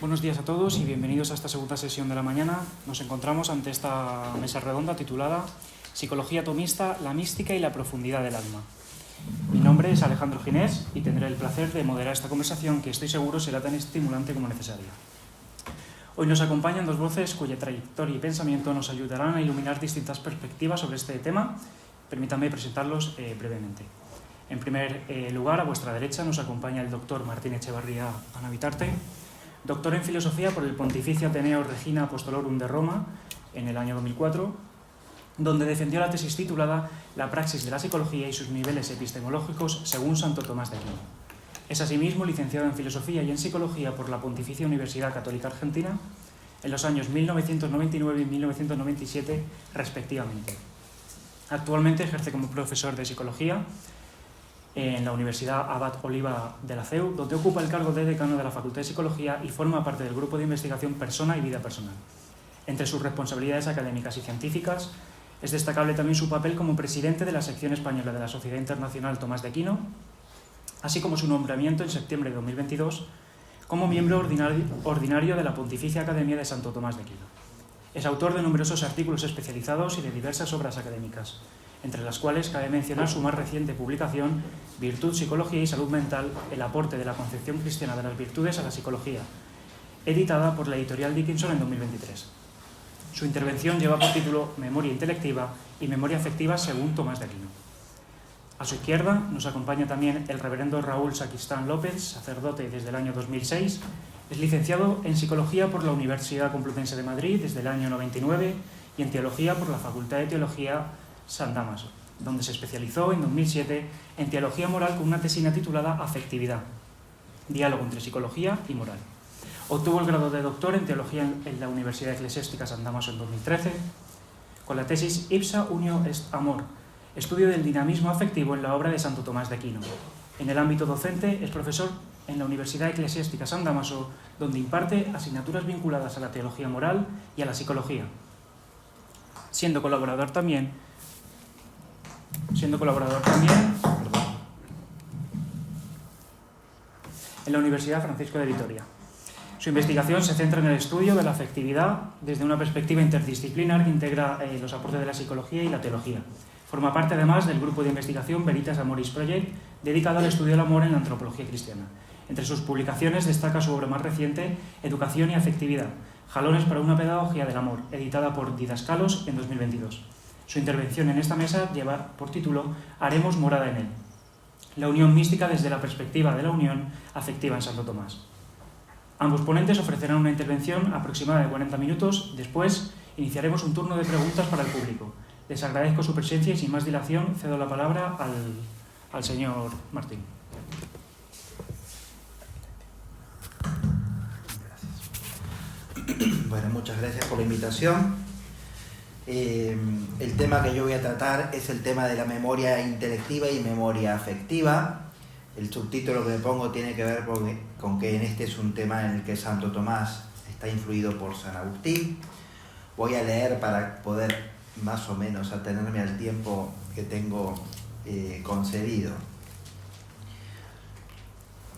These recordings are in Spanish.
Buenos días a todos y bienvenidos a esta segunda sesión de la mañana. Nos encontramos ante esta mesa redonda titulada Psicología atomista, la mística y la profundidad del alma. Mi nombre es Alejandro Ginés y tendré el placer de moderar esta conversación que estoy seguro será tan estimulante como necesaria. Hoy nos acompañan dos voces cuya trayectoria y pensamiento nos ayudarán a iluminar distintas perspectivas sobre este tema. Permítanme presentarlos brevemente. En primer lugar, a vuestra derecha nos acompaña el doctor Martín Echevarría Anabitarte, doctor en Filosofía por el Pontificio Ateneo Regina Apostolorum de Roma en el año 2004, donde defendió la tesis titulada La praxis de la psicología y sus niveles epistemológicos según Santo Tomás de Aquino. Es asimismo licenciado en Filosofía y en Psicología por la Pontificia Universidad Católica Argentina en los años 1999 y 1997 respectivamente. Actualmente ejerce como profesor de Psicología en la Universidad Abad Oliva de la CEU, donde ocupa el cargo de decano de la Facultad de Psicología y forma parte del grupo de investigación Persona y Vida Personal. Entre sus responsabilidades académicas y científicas, es destacable también su papel como presidente de la sección española de la Sociedad Internacional Tomás de Aquino, así como su nombramiento en septiembre de 2022 como miembro ordinario de la Pontificia Academia de Santo Tomás de Aquino. Es autor de numerosos artículos especializados y de diversas obras académicas, entre las cuales cabe mencionar su más reciente publicación, Virtud, Psicología y Salud Mental, el aporte de la concepción cristiana de las virtudes a la psicología, editada por la editorial Dickinson en 2023. Su intervención lleva por título Memoria intelectiva y Memoria afectiva según Tomás de Aquino. A su izquierda nos acompaña también el reverendo Raúl Sacristán López, sacerdote desde el año 2006, es licenciado en Psicología por la Universidad Complutense de Madrid desde el año 99 y en Teología por la Facultad de Teología San Dámaso, donde se especializó en 2007 en Teología Moral con una tesina titulada Afectividad, diálogo entre psicología y moral. Obtuvo el grado de doctor en Teología en la Universidad Eclesiástica San Dámaso en 2013, con la tesis Ipsa Unio est Amor, estudio del dinamismo afectivo en la obra de Santo Tomás de Aquino. En el ámbito docente es profesor en la Universidad Eclesiástica San Dámaso, donde imparte asignaturas vinculadas a la teología moral y a la psicología, siendo colaborador también en la Universidad Francisco de Vitoria. Su investigación se centra en el estudio de la afectividad desde una perspectiva interdisciplinar que integra los aportes de la psicología y la teología. Forma parte además del grupo de investigación Veritas Amoris Project, dedicado al estudio del amor en la antropología cristiana. Entre sus publicaciones destaca su obra más reciente, Educación y afectividad, jalones para una pedagogía del amor, editada por Didascalos en 2022. Su intervención en esta mesa lleva por título Haremos morada en él, la unión mística desde la perspectiva de la unión afectiva en Santo Tomás. Ambos ponentes ofrecerán una intervención aproximada de 40 minutos. Después iniciaremos un turno de preguntas para el público. Les agradezco su presencia y sin más dilación cedo la palabra al señor Martín. Bueno, muchas gracias por la invitación. El tema que yo voy a tratar es el tema de la memoria intelectiva y memoria afectiva. El subtítulo que me pongo tiene que ver con que en este es un tema en el que Santo Tomás está influido por San Agustín. Voy a leer para poder más o menos atenerme al tiempo que tengo concedido.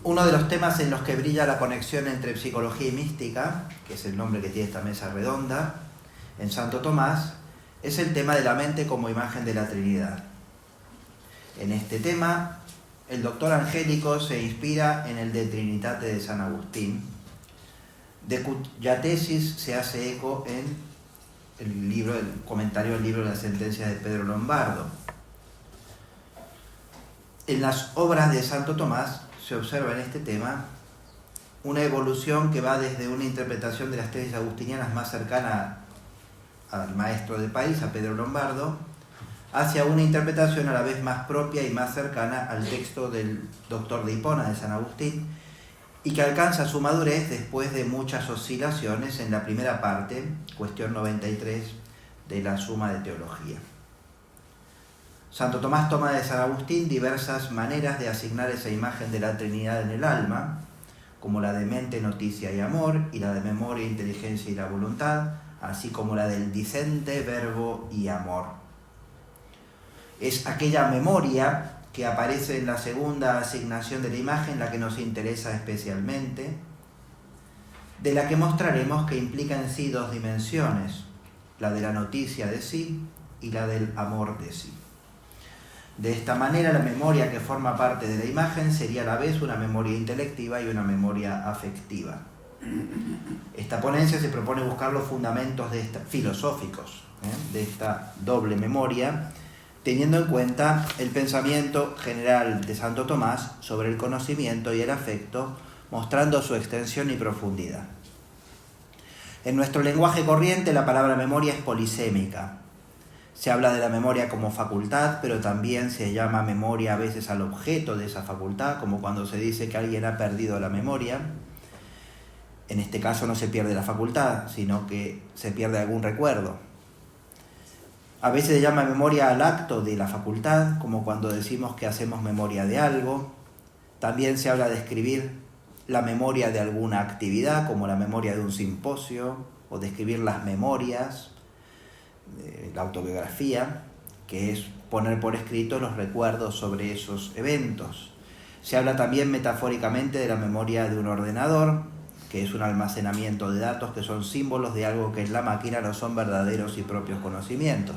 Uno de los temas en los que brilla la conexión entre psicología y mística, que es el nombre que tiene esta mesa redonda, en Santo Tomás, es el tema de la mente como imagen de la Trinidad. En este tema, el doctor Angélico se inspira en el De Trinitate de San Agustín, de cuya tesis se hace eco en el comentario al libro de la sentencia de Pedro Lombardo. En las obras de Santo Tomás se observa en este tema una evolución que va desde una interpretación de las tesis agustinianas más cercana al maestro del país, a Pedro Lombardo, hacia una interpretación a la vez más propia y más cercana al texto del doctor de Hipona de San Agustín, y que alcanza su madurez después de muchas oscilaciones en la primera parte, cuestión 93, de la Suma de Teología. Santo Tomás toma de San Agustín diversas maneras de asignar esa imagen de la Trinidad en el alma, como la de mente, noticia y amor, y la de memoria, inteligencia y la voluntad, así como la del dicente, verbo y amor. Es aquella memoria que aparece en la segunda asignación de la imagen la que nos interesa especialmente, de la que mostraremos que implica en sí dos dimensiones, la de la noticia de sí y la del amor de sí. De esta manera, la memoria que forma parte de la imagen sería a la vez una memoria intelectiva y una memoria afectiva. Esta ponencia se propone buscar los fundamentos filosóficos de esta doble memoria, teniendo en cuenta el pensamiento general de Santo Tomás sobre el conocimiento y el afecto, mostrando su extensión y profundidad. En nuestro lenguaje corriente, la palabra memoria es polisémica. Se habla de la memoria como facultad, pero también se llama memoria a veces al objeto de esa facultad, como cuando se dice que alguien ha perdido la memoria. En este caso no se pierde la facultad, sino que se pierde algún recuerdo. A veces se llama memoria al acto de la facultad, como cuando decimos que hacemos memoria de algo. También se habla de escribir la memoria de alguna actividad, como la memoria de un simposio, o de escribir las memorias, la autobiografía, que es poner por escrito los recuerdos sobre esos eventos. Se habla también metafóricamente de la memoria de un ordenador, que es un almacenamiento de datos que son símbolos de algo que en la máquina no son verdaderos y propios conocimientos.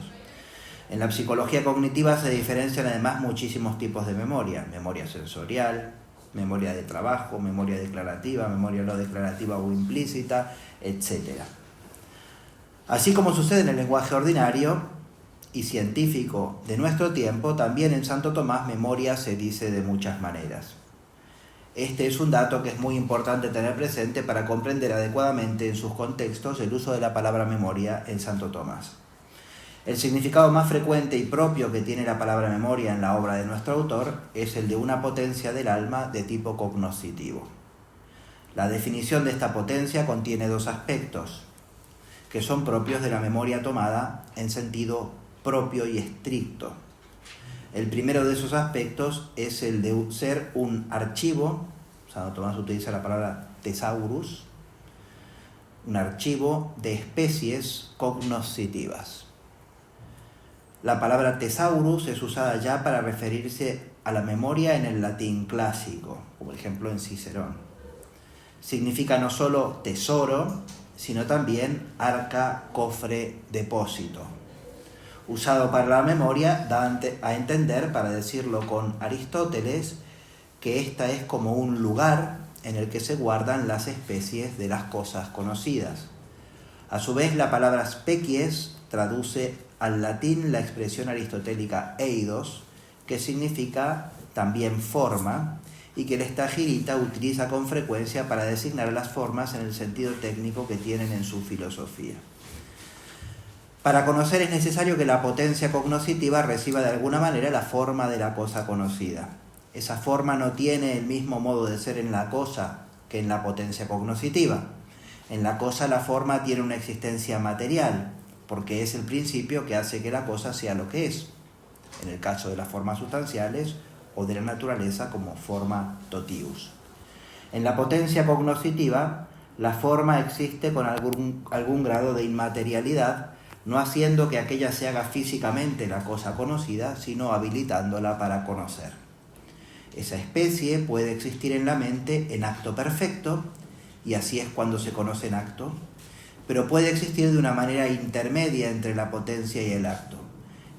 En la psicología cognitiva se diferencian además muchísimos tipos de memoria: memoria sensorial, memoria de trabajo, memoria declarativa, memoria no declarativa o implícita, etc. Así como sucede en el lenguaje ordinario y científico de nuestro tiempo, también en Santo Tomás memoria se dice de muchas maneras. Este es un dato que es muy importante tener presente para comprender adecuadamente en sus contextos el uso de la palabra memoria en Santo Tomás. El significado más frecuente y propio que tiene la palabra memoria en la obra de nuestro autor es el de una potencia del alma de tipo cognoscitivo. La definición de esta potencia contiene dos aspectos que son propios de la memoria tomada en sentido propio y estricto. El primero de esos aspectos es el de ser un archivo. Santo Tomás utiliza la palabra thesaurus, un archivo de especies cognoscitivas. La palabra thesaurus es usada ya para referirse a la memoria en el latín clásico, como por ejemplo en Cicerón. Significa no solo tesoro, sino también arca, cofre, depósito. Usado para la memoria, da a entender, para decirlo con Aristóteles, que esta es como un lugar en el que se guardan las especies de las cosas conocidas. A su vez, la palabra species traduce al latín la expresión aristotélica eidos, que significa también forma, y que el estagirita utiliza con frecuencia para designar las formas en el sentido técnico que tienen en su filosofía. Para conocer es necesario que la potencia cognoscitiva reciba de alguna manera la forma de la cosa conocida. Esa forma no tiene el mismo modo de ser en la cosa que en la potencia cognoscitiva. En la cosa la forma tiene una existencia material, porque es el principio que hace que la cosa sea lo que es. En el caso de las formas sustanciales o de la naturaleza como forma totius. En la potencia cognoscitiva, la forma existe con algún grado de inmaterialidad, no haciendo que aquella se haga físicamente la cosa conocida, sino habilitándola para conocer. Esa especie puede existir en la mente en acto perfecto, y así es cuando se conoce en acto, pero puede existir de una manera intermedia entre la potencia y el acto.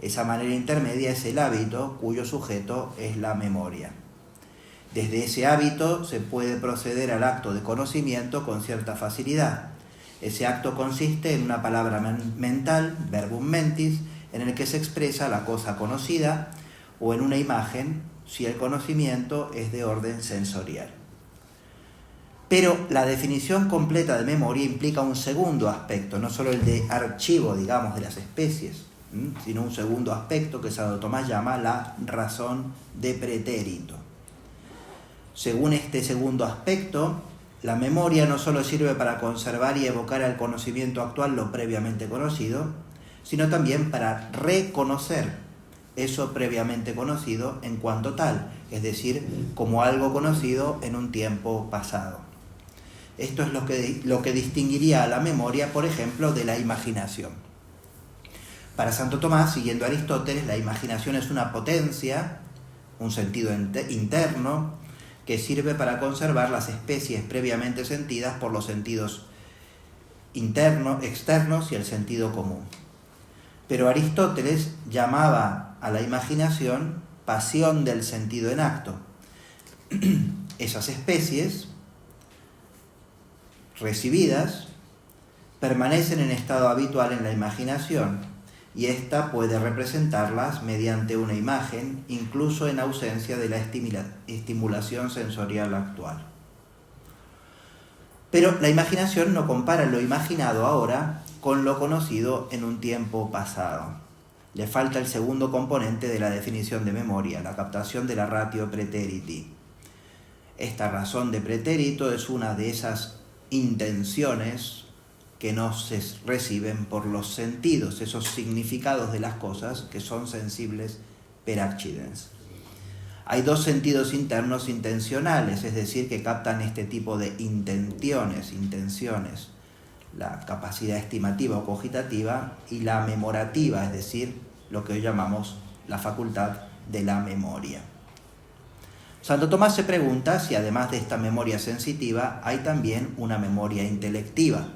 Esa manera intermedia es el hábito, cuyo sujeto es la memoria. Desde ese hábito se puede proceder al acto de conocimiento con cierta facilidad. Ese acto consiste en una palabra mental, verbum mentis, en el que se expresa la cosa conocida, o en una imagen, si el conocimiento es de orden sensorial. Pero la definición completa de memoria implica un segundo aspecto, no solo el de archivo, digamos, de las especies, sino un segundo aspecto que Santo Tomás llama la razón de pretérito. Según este segundo aspecto, la memoria no solo sirve para conservar y evocar al conocimiento actual lo previamente conocido, sino también para reconocer eso previamente conocido en cuanto tal, es decir, como algo conocido en un tiempo pasado. Esto es lo que distinguiría a la memoria, por ejemplo, de la imaginación. Para Santo Tomás, siguiendo a Aristóteles, la imaginación es una potencia, un sentido interno, que sirve para conservar las especies previamente sentidas por los sentidos internos, externos y el sentido común. Pero Aristóteles llamaba a la imaginación pasión del sentido en acto. Esas especies recibidas permanecen en estado habitual en la imaginación y ésta puede representarlas mediante una imagen, incluso en ausencia de la estimulación sensorial actual. Pero la imaginación no compara lo imaginado ahora con lo conocido en un tiempo pasado. Le falta el segundo componente de la definición de memoria, la captación de la ratio praeteriti. Esta razón de pretérito es una de esas intenciones que no se reciben por los sentidos, esos significados de las cosas que son sensibles per accidens. Hay dos sentidos internos intencionales, es decir, que captan este tipo de intenciones, la capacidad estimativa o cogitativa, y la memorativa, es decir, lo que hoy llamamos la facultad de la memoria. Santo Tomás se pregunta si además de esta memoria sensitiva hay también una memoria intelectiva,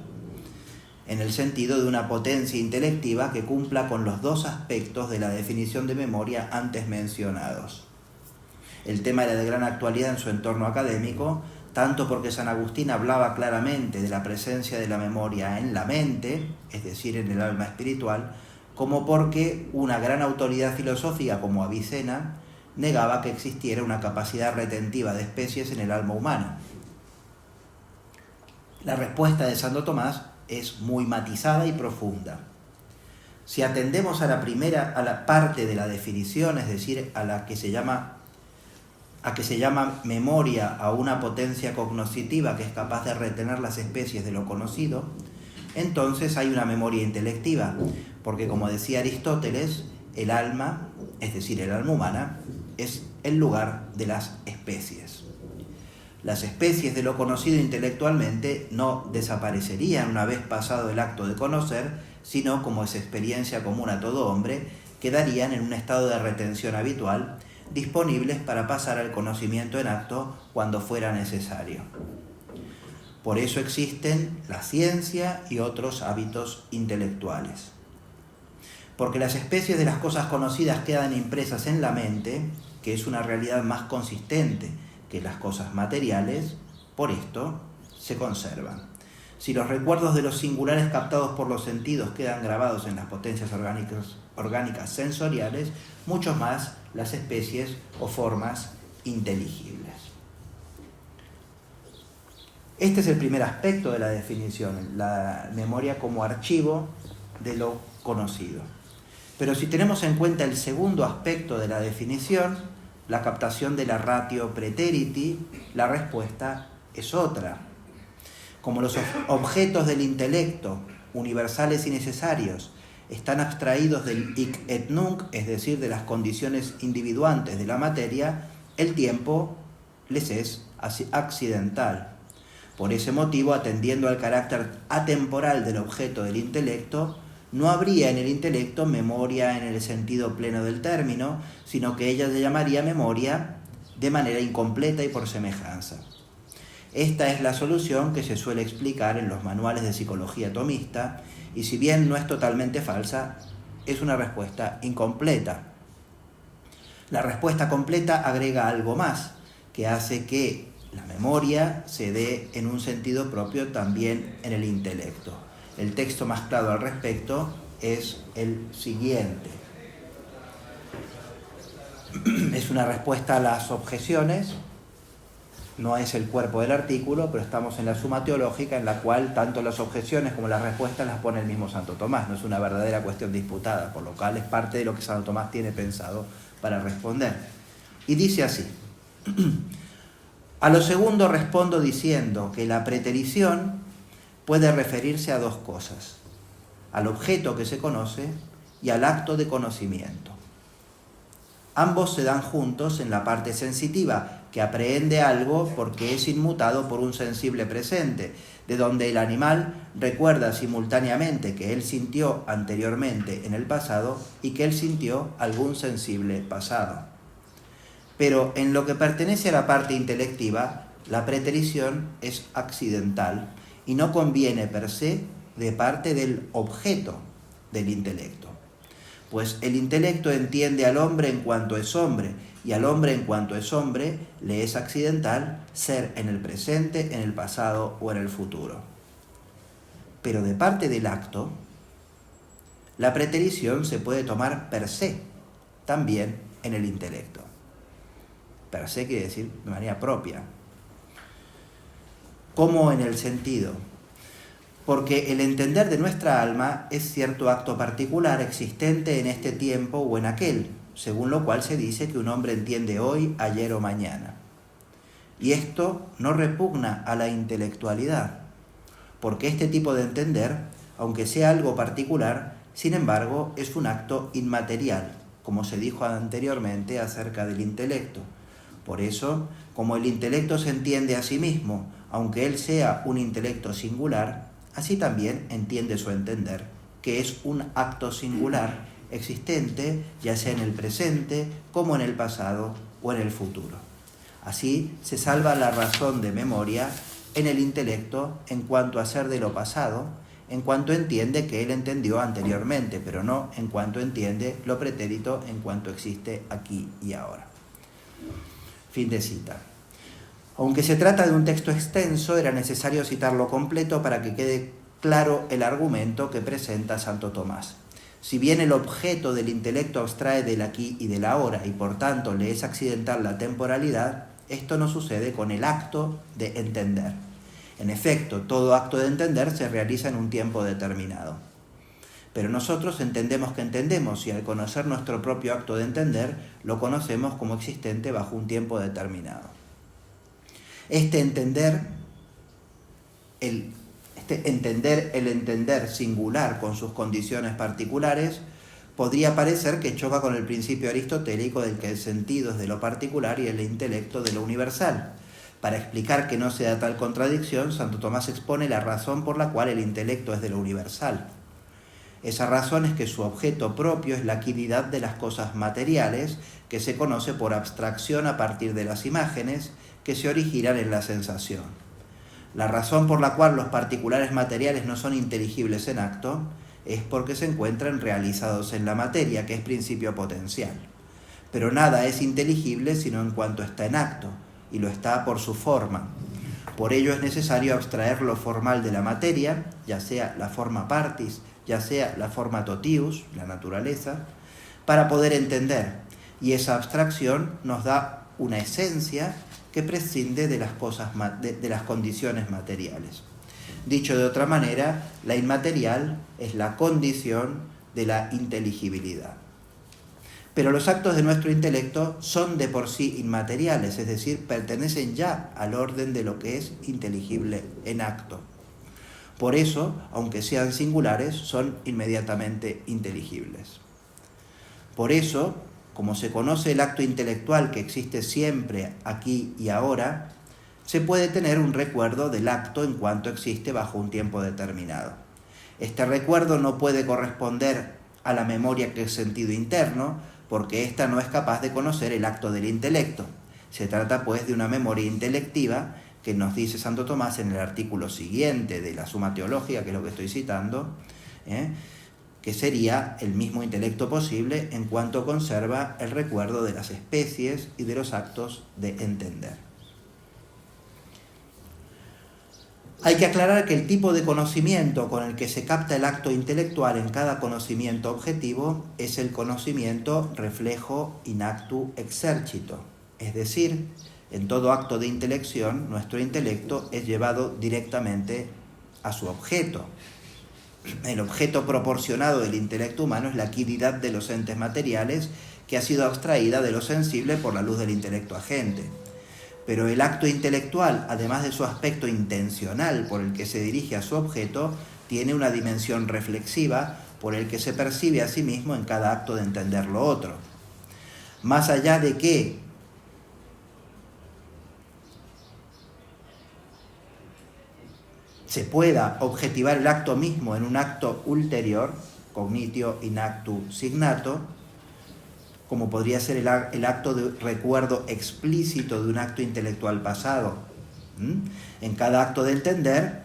en el sentido de una potencia intelectiva que cumpla con los dos aspectos de la definición de memoria antes mencionados. El tema era de gran actualidad en su entorno académico, tanto porque San Agustín hablaba claramente de la presencia de la memoria en la mente, es decir, en el alma espiritual, como porque una gran autoridad filosófica como Avicena negaba que existiera una capacidad retentiva de especies en el alma humana. La respuesta de Santo Tomás es muy matizada y profunda. Si atendemos a la parte de la definición, es decir, a que se llama memoria a una potencia cognoscitiva que es capaz de retener las especies de lo conocido, entonces hay una memoria intelectiva, porque como decía Aristóteles, el alma, es decir, el alma humana, es el lugar de las especies. Las especies de lo conocido intelectualmente no desaparecerían una vez pasado el acto de conocer, sino, como es experiencia común a todo hombre, quedarían en un estado de retención habitual, disponibles para pasar al conocimiento en acto cuando fuera necesario. Por eso existen la ciencia y otros hábitos intelectuales. Porque las especies de las cosas conocidas quedan impresas en la mente, que es una realidad más consistente que las cosas materiales, por esto se conservan. Si los recuerdos de los singulares captados por los sentidos quedan grabados en las potencias orgánicas sensoriales, mucho más las especies o formas inteligibles. Este es el primer aspecto de la definición, la memoria como archivo de lo conocido. Pero si tenemos en cuenta el segundo aspecto de la definición, la captación de la ratio praeteriti, la respuesta es otra. Como los objetos del intelecto, universales y necesarios, están abstraídos del hic et nunc, es decir, de las condiciones individuantes de la materia, el tiempo les es accidental. Por ese motivo, atendiendo al carácter atemporal del objeto del intelecto, no habría en el intelecto memoria en el sentido pleno del término, sino que ella se llamaría memoria de manera incompleta y por semejanza. Esta es la solución que se suele explicar en los manuales de psicología tomista, y si bien no es totalmente falsa, es una respuesta incompleta. La respuesta completa agrega algo más, que hace que la memoria se dé en un sentido propio también en el intelecto. El texto más claro al respecto es el siguiente. Es una respuesta a las objeciones, no es el cuerpo del artículo, pero estamos en la suma teológica en la cual tanto las objeciones como las respuestas las pone el mismo Santo Tomás. No es una verdadera cuestión disputada, por lo cual es parte de lo que Santo Tomás tiene pensado para responder. Y dice así: a lo segundo respondo diciendo que la preterición puede referirse a dos cosas: al objeto que se conoce y al acto de conocimiento. Ambos se dan juntos en la parte sensitiva, que aprehende algo porque es inmutado por un sensible presente, de donde el animal recuerda simultáneamente que él sintió anteriormente en el pasado y que él sintió algún sensible pasado. Pero en lo que pertenece a la parte intelectiva, la preterición es accidental y no conviene per se de parte del objeto del intelecto. Pues el intelecto entiende al hombre en cuanto es hombre, y al hombre en cuanto es hombre le es accidental ser en el presente, en el pasado o en el futuro. Pero de parte del acto, la preterición se puede tomar per se, también en el intelecto. Per se quiere decir de manera propia. ¿Cómo en el sentido? Porque el entender de nuestra alma es cierto acto particular existente en este tiempo o en aquel, según lo cual se dice que un hombre entiende hoy, ayer o mañana. Y esto no repugna a la intelectualidad, porque este tipo de entender, aunque sea algo particular, sin embargo, es un acto inmaterial, como se dijo anteriormente acerca del intelecto. Por eso, como el intelecto se entiende a sí mismo, aunque él sea un intelecto singular, así también entiende su entender, que es un acto singular existente, ya sea en el presente, como en el pasado o en el futuro. Así se salva la razón de memoria en el intelecto en cuanto a ser de lo pasado, en cuanto entiende que él entendió anteriormente, pero no en cuanto entiende lo pretérito en cuanto existe aquí y ahora. Fin de cita. Aunque se trata de un texto extenso, era necesario citarlo completo para que quede claro el argumento que presenta Santo Tomás. Si bien el objeto del intelecto abstrae del aquí y del ahora y por tanto le es accidental la temporalidad, esto no sucede con el acto de entender. En efecto, todo acto de entender se realiza en un tiempo determinado. Pero nosotros entendemos que entendemos y al conocer nuestro propio acto de entender, lo conocemos como existente bajo un tiempo determinado. Este entender el entender singular con sus condiciones particulares podría parecer que choca con el principio aristotélico del que el sentido es de lo particular y el intelecto de lo universal. Para explicar que no se da tal contradicción, Santo Tomás expone la razón por la cual el intelecto es de lo universal. Esa razón es que su objeto propio es la actividad de las cosas materiales, que se conoce por abstracción a partir de las imágenes que se originan en la sensación. La razón por la cual los particulares materiales no son inteligibles en acto es porque se encuentran realizados en la materia, que es principio potencial. Pero nada es inteligible sino en cuanto está en acto, y lo está por su forma. Por ello es necesario abstraer lo formal de la materia, ya sea la forma partis, ya sea la forma totius, la naturaleza, para poder entender. Y esa abstracción nos da una esencia que prescinde de las cosas, de las condiciones materiales. Dicho de otra manera, la inmaterial es la condición de la inteligibilidad. Pero los actos de nuestro intelecto son de por sí inmateriales, es decir, pertenecen ya al orden de lo que es inteligible en acto. Por eso, aunque sean singulares, son inmediatamente inteligibles. Por eso, como se conoce el acto intelectual que existe siempre, aquí y ahora, se puede tener un recuerdo del acto en cuanto existe bajo un tiempo determinado. Este recuerdo no puede corresponder a la memoria que es sentido interno, porque ésta no es capaz de conocer el acto del intelecto. Se trata, pues, de una memoria intelectiva que nos dice Santo Tomás en el artículo siguiente de la Suma Teológica, que es lo que estoy citando, que sería el mismo intelecto posible en cuanto conserva el recuerdo de las especies y de los actos de entender. Hay que aclarar que el tipo de conocimiento con el que se capta el acto intelectual en cada conocimiento objetivo es el conocimiento reflejo in actu exercito, es decir, en todo acto de intelección, nuestro intelecto es llevado directamente a su objeto. El objeto proporcionado del intelecto humano es la actividad de los entes materiales que ha sido abstraída de lo sensible por la luz del intelecto agente. Pero el acto intelectual, además de su aspecto intencional por el que se dirige a su objeto, tiene una dimensión reflexiva por el que se percibe a sí mismo en cada acto de entender lo otro. Más allá de que se pueda objetivar el acto mismo en un acto ulterior, cognitio in actu signato, como podría ser el acto de recuerdo explícito de un acto intelectual pasado. En cada acto de entender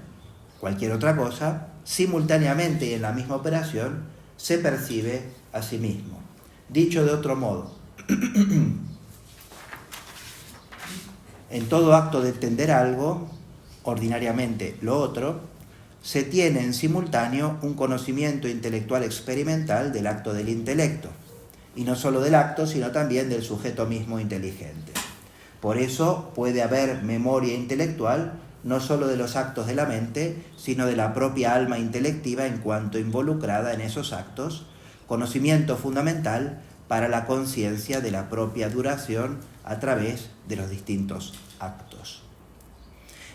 cualquier otra cosa, simultáneamente y en la misma operación, se percibe a sí mismo. Dicho de otro modo, en todo acto de entender algo, ordinariamente lo otro, se tiene en simultáneo un conocimiento intelectual experimental del acto del intelecto, y no solo del acto, sino también del sujeto mismo inteligente. Por eso puede haber memoria intelectual no solo de los actos de la mente, sino de la propia alma intelectiva en cuanto involucrada en esos actos, conocimiento fundamental para la conciencia de la propia duración a través de los distintos actos.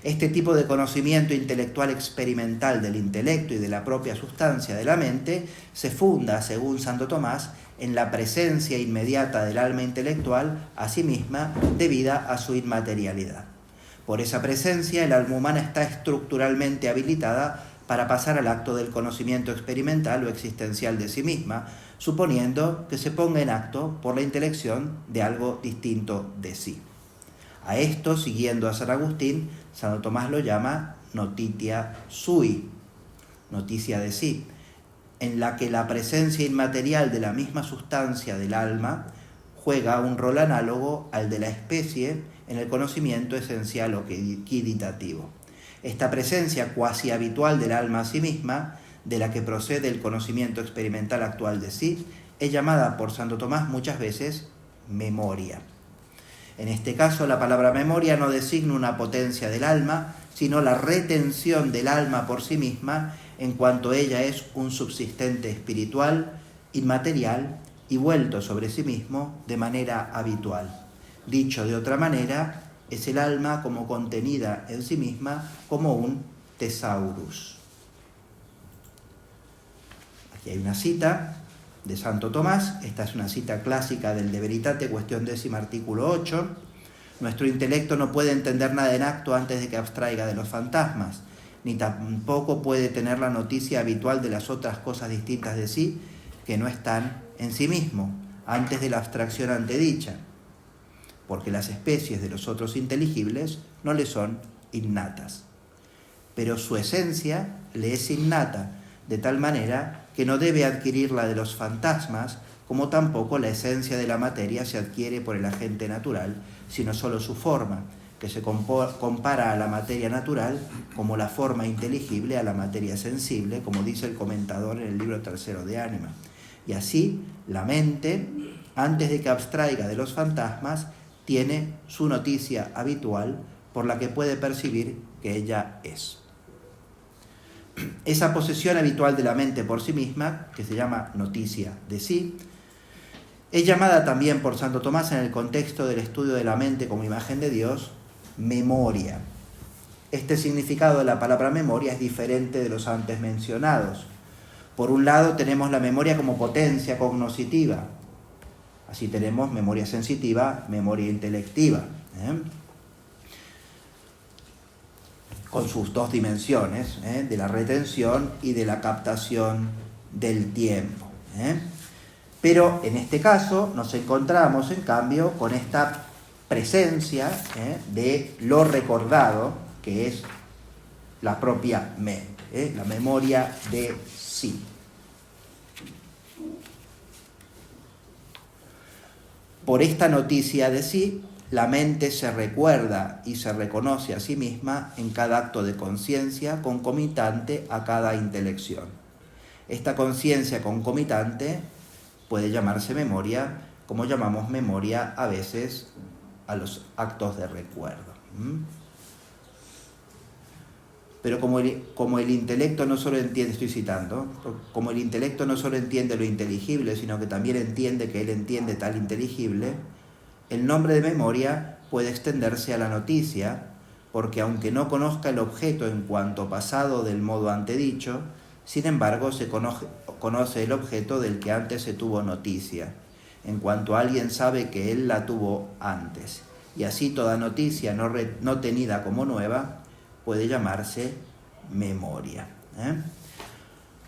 Este tipo de conocimiento intelectual experimental del intelecto y de la propia sustancia de la mente se funda, según Santo Tomás, en la presencia inmediata del alma intelectual a sí misma debida a su inmaterialidad. Por esa presencia, el alma humana está estructuralmente habilitada para pasar al acto del conocimiento experimental o existencial de sí misma, suponiendo que se ponga en acto por la intelección de algo distinto de sí. A esto, siguiendo a San Agustín, Santo Tomás lo llama notitia sui, noticia de sí, en la que la presencia inmaterial de la misma sustancia del alma juega un rol análogo al de la especie en el conocimiento esencial o quiditativo. Esta presencia cuasi habitual del alma a sí misma, de la que procede el conocimiento experimental actual de sí, es llamada por Santo Tomás muchas veces memoria. En este caso, la palabra memoria no designa una potencia del alma, sino la retención del alma por sí misma, en cuanto ella es un subsistente espiritual, inmaterial y vuelto sobre sí mismo de manera habitual. Dicho de otra manera, es el alma como contenida en sí misma como un thesaurus. Aquí hay una cita de Santo Tomás. Esta es una cita clásica del De Veritate, cuestión 10, artículo 8. Nuestro intelecto no puede entender nada en acto antes de que abstraiga de los fantasmas, ni tampoco puede tener la noticia habitual de las otras cosas distintas de sí que no están en sí mismo, antes de la abstracción antedicha, porque las especies de los otros inteligibles no le son innatas. Pero su esencia le es innata, de tal manera que no debe adquirirla de los fantasmas, como tampoco la esencia de la materia se adquiere por el agente natural, sino solo su forma, que se compara a la materia natural como la forma inteligible a la materia sensible, como dice el comentador en el libro 3 de Ánima. Y así, la mente, antes de que abstraiga de los fantasmas, tiene su noticia habitual por la que puede percibir que ella es. Esa posesión habitual de la mente por sí misma, que se llama noticia de sí, es llamada también por Santo Tomás en el contexto del estudio de la mente como imagen de Dios, memoria. Este significado de la palabra memoria es diferente de los antes mencionados. Por un lado tenemos la memoria como potencia cognoscitiva. Así tenemos memoria sensitiva, memoria intelectiva, con sus dos dimensiones, de la retención y de la captación del tiempo. Pero en este caso nos encontramos, en cambio, con esta presencia de lo recordado, que es la propia mente, la memoria de sí. Por esta noticia de sí, la mente se recuerda y se reconoce a sí misma en cada acto de conciencia concomitante a cada intelección. Esta conciencia concomitante puede llamarse memoria, como llamamos memoria a veces a los actos de recuerdo. Pero como el intelecto no solo entiende, estoy citando, como el intelecto no solo entiende lo inteligible, sino que también entiende que él entiende tal inteligible, el nombre de memoria puede extenderse a la noticia, porque aunque no conozca el objeto en cuanto pasado del modo antedicho, sin embargo se conoce el objeto del que antes se tuvo noticia, en cuanto alguien sabe que él la tuvo antes. Y así toda noticia no tenida como nueva puede llamarse memoria.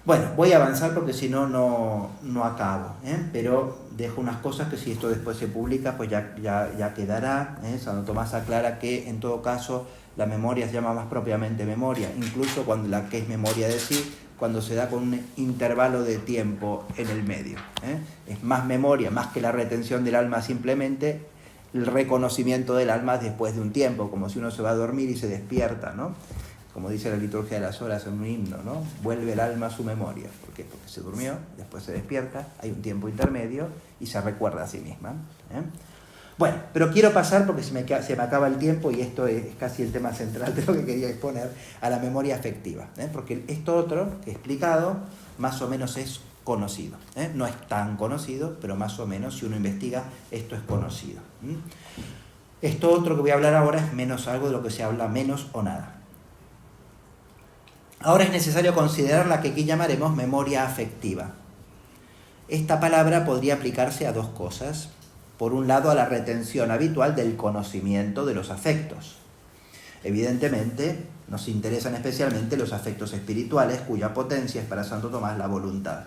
Bueno, voy a avanzar porque si no, no acabo, pero dejo unas cosas que si esto después se publica, pues ya quedará. Santo Tomás aclara que en todo caso la memoria se llama más propiamente memoria, incluso cuando la que es memoria de sí, cuando se da con un intervalo de tiempo en el medio. Es más memoria, más que la retención del alma simplemente, el reconocimiento del alma después de un tiempo, como si uno se va a dormir y se despierta, ¿no? Como dice la liturgia de las horas en un himno, ¿no? Vuelve el alma a su memoria. ¿Por qué? Porque se durmió, después se despierta, hay un tiempo intermedio y se recuerda a sí misma. Bueno, pero quiero pasar, porque se me acaba el tiempo y esto es casi el tema central de lo que quería exponer, a la memoria afectiva. Porque esto otro que he explicado más o menos es conocido. No es tan conocido, pero más o menos si uno investiga, esto es conocido. Esto otro que voy a hablar ahora es menos algo de lo que se habla menos o nada. Ahora es necesario considerar la que aquí llamaremos memoria afectiva. Esta palabra podría aplicarse a dos cosas. Por un lado, a la retención habitual del conocimiento de los afectos. Evidentemente, nos interesan especialmente los afectos espirituales, cuya potencia es para Santo Tomás la voluntad.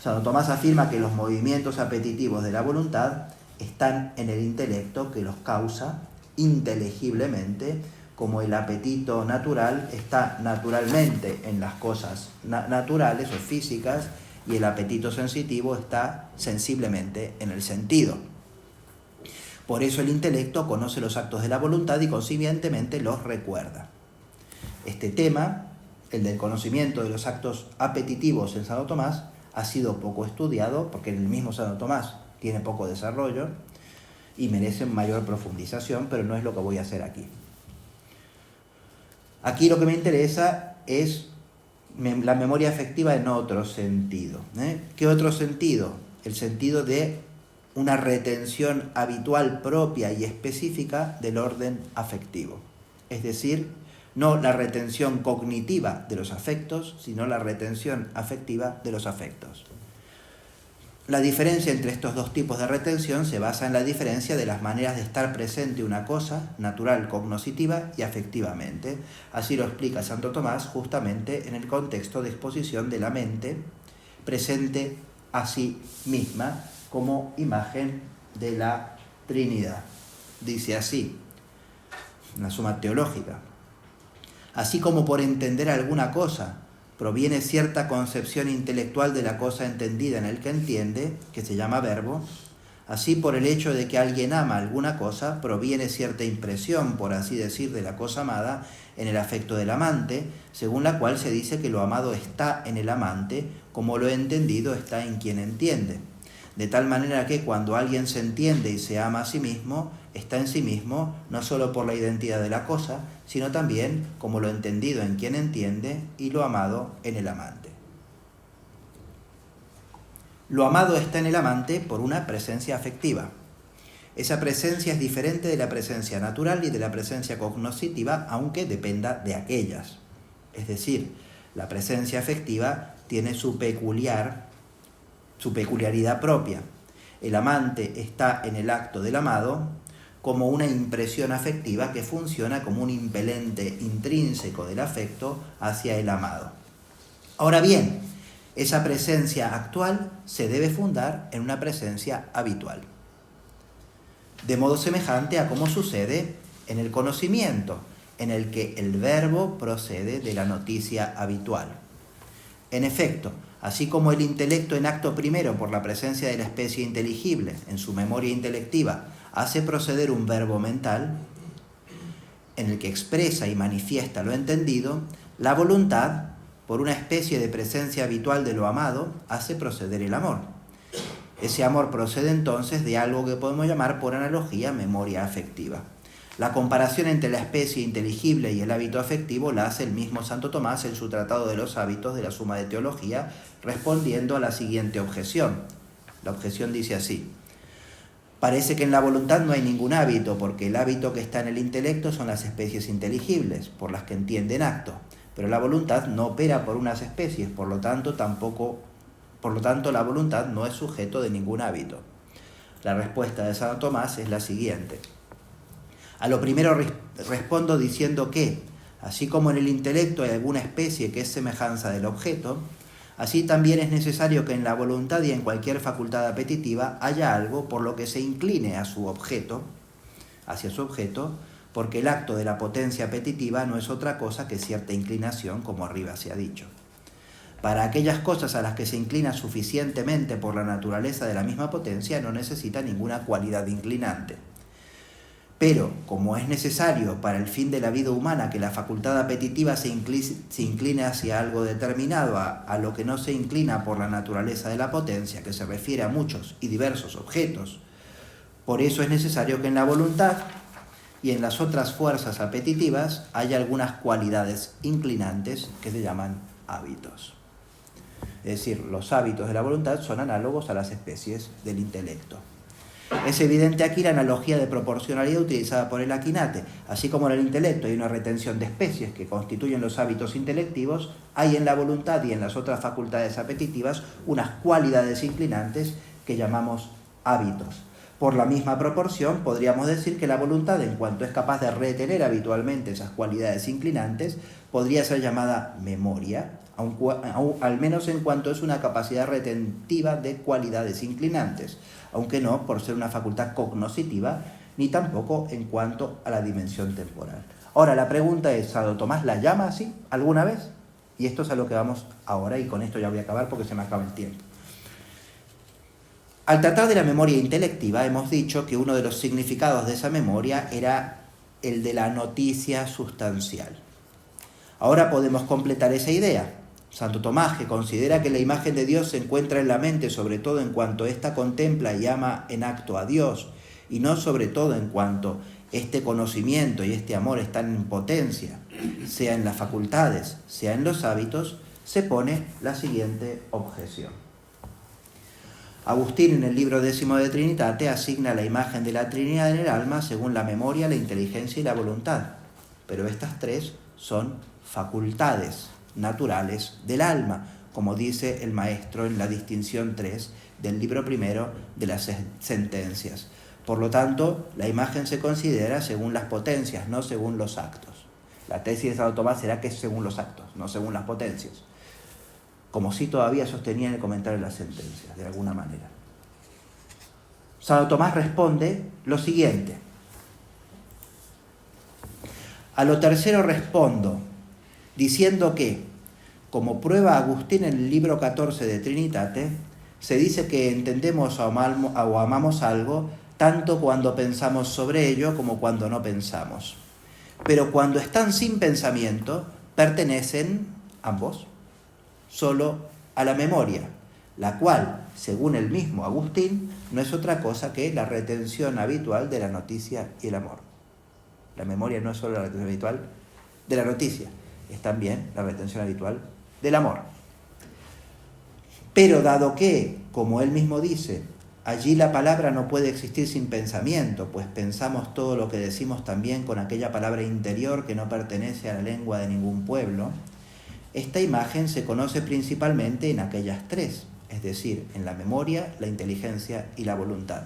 Santo Tomás afirma que los movimientos apetitivos de la voluntad están en el intelecto, que los causa inteligiblemente, como el apetito natural está naturalmente en las cosas naturales o físicas, y el apetito sensitivo está sensiblemente en el sentido. Por eso el intelecto conoce los actos de la voluntad y consiguientemente los recuerda. Este tema, el del conocimiento de los actos apetitivos en Santo Tomás, ha sido poco estudiado, porque en el mismo Santo Tomás tiene poco desarrollo y merece mayor profundización, pero no es lo que voy a hacer aquí. Aquí lo que me interesa es la memoria afectiva en otro sentido. ¿Qué otro sentido? El sentido de una retención habitual propia y específica del orden afectivo. Es decir, no la retención cognitiva de los afectos, sino la retención afectiva de los afectos. La diferencia entre estos dos tipos de retención se basa en la diferencia de las maneras de estar presente una cosa, natural, cognoscitiva y afectivamente. Así lo explica Santo Tomás justamente en el contexto de exposición de la mente presente a sí misma como imagen de la Trinidad. Dice así, en la Suma Teológica: así como por entender alguna cosa proviene cierta concepción intelectual de la cosa entendida en el que entiende, que se llama verbo, así por el hecho de que alguien ama alguna cosa, proviene cierta impresión, por así decir, de la cosa amada en el afecto del amante, según la cual se dice que lo amado está en el amante, como lo entendido está en quien entiende. De tal manera que cuando alguien se entiende y se ama a sí mismo, está en sí mismo no solo por la identidad de la cosa, sino también como lo entendido en quien entiende y lo amado en el amante. Lo amado está en el amante por una presencia afectiva. Esa presencia es diferente de la presencia natural y de la presencia cognoscitiva, aunque dependa de aquellas. Es decir, la presencia afectiva tiene su peculiaridad propia. El amante está en el acto del amado como una impresión afectiva que funciona como un impelente intrínseco del afecto hacia el amado. Ahora bien, esa presencia actual se debe fundar en una presencia habitual, de modo semejante a como sucede en el conocimiento, en el que el verbo procede de la noticia habitual. En efecto, así como el intelecto en acto primero por la presencia de la especie inteligible en su memoria intelectiva hace proceder un verbo mental en el que expresa y manifiesta lo entendido, la voluntad, por una especie de presencia habitual de lo amado, hace proceder el amor. Ese amor procede entonces de algo que podemos llamar por analogía memoria afectiva. La comparación entre la especie inteligible y el hábito afectivo la hace el mismo Santo Tomás en su Tratado de los Hábitos de la Suma de Teología, respondiendo a la siguiente objeción. La objeción dice así: parece que en la voluntad no hay ningún hábito, porque el hábito que está en el intelecto son las especies inteligibles, por las que entienden acto, pero la voluntad no opera por unas especies, por lo tanto la voluntad no es sujeto de ningún hábito. La respuesta de Santo Tomás es la siguiente. A lo primero respondo diciendo que, así como en el intelecto hay alguna especie que es semejanza del objeto, Así también es necesario que en la voluntad y en cualquier facultad apetitiva haya algo por lo que se incline hacia su objeto, porque el acto de la potencia apetitiva no es otra cosa que cierta inclinación, como arriba se ha dicho. Para aquellas cosas a las que se inclina suficientemente por la naturaleza de la misma potencia, no necesita ninguna cualidad inclinante. Pero, como es necesario para el fin de la vida humana que la facultad apetitiva se incline hacia algo determinado, a lo que no se inclina por la naturaleza de la potencia, que se refiere a muchos y diversos objetos, por eso es necesario que en la voluntad y en las otras fuerzas apetitivas haya algunas cualidades inclinantes que se llaman hábitos. Es decir, los hábitos de la voluntad son análogos a las especies del intelecto. Es evidente aquí la analogía de proporcionalidad utilizada por el Aquinate. Así como en el intelecto hay una retención de especies que constituyen los hábitos intelectivos, hay en la voluntad y en las otras facultades apetitivas unas cualidades inclinantes que llamamos hábitos. Por la misma proporción, podríamos decir que la voluntad, en cuanto es capaz de retener habitualmente esas cualidades inclinantes, podría ser llamada memoria, al menos en cuanto es una capacidad retentiva de cualidades inclinantes, aunque no por ser una facultad cognoscitiva, ni tampoco en cuanto a la dimensión temporal. Ahora, la pregunta es, ¿Santo Tomás la llama así alguna vez? Y esto es a lo que vamos ahora, y con esto ya voy a acabar porque se me acaba el tiempo. Al tratar de la memoria intelectiva, hemos dicho que uno de los significados de esa memoria era el de la noticia sustancial. Ahora podemos completar esa idea. Santo Tomás, que considera que la imagen de Dios se encuentra en la mente, sobre todo en cuanto ésta contempla y ama en acto a Dios, y no sobre todo en cuanto este conocimiento y este amor están en potencia, sea en las facultades, sea en los hábitos, se pone la siguiente objeción. Agustín, en el libro 10 de Trinitate, asigna la imagen de la Trinidad en el alma según la memoria, la inteligencia y la voluntad. Pero estas tres son facultades naturales del alma, como dice el maestro en la distinción 3 del libro primero de las sentencias. Por lo tanto, la imagen se considera según las potencias, no según los actos. La tesis de Santo Tomás será que es según los actos, no según las potencias, como sí todavía sostenía en el comentario de las sentencias, de alguna manera. Santo Tomás responde lo siguiente. A lo tercero respondo, diciendo que, como prueba Agustín en el libro 14 de Trinitate, se dice que entendemos o amamos algo tanto cuando pensamos sobre ello como cuando no pensamos. Pero cuando están sin pensamiento, pertenecen, ambos, solo a la memoria, la cual, según el mismo Agustín, no es otra cosa que la retención habitual de la noticia y el amor. La memoria no es solo la retención habitual de la noticia, es también la retención habitual del amor. Pero dado que, como él mismo dice, allí la palabra no puede existir sin pensamiento, pues pensamos todo lo que decimos también con aquella palabra interior que no pertenece a la lengua de ningún pueblo, esta imagen se conoce principalmente en aquellas tres, es decir, en la memoria, la inteligencia y la voluntad.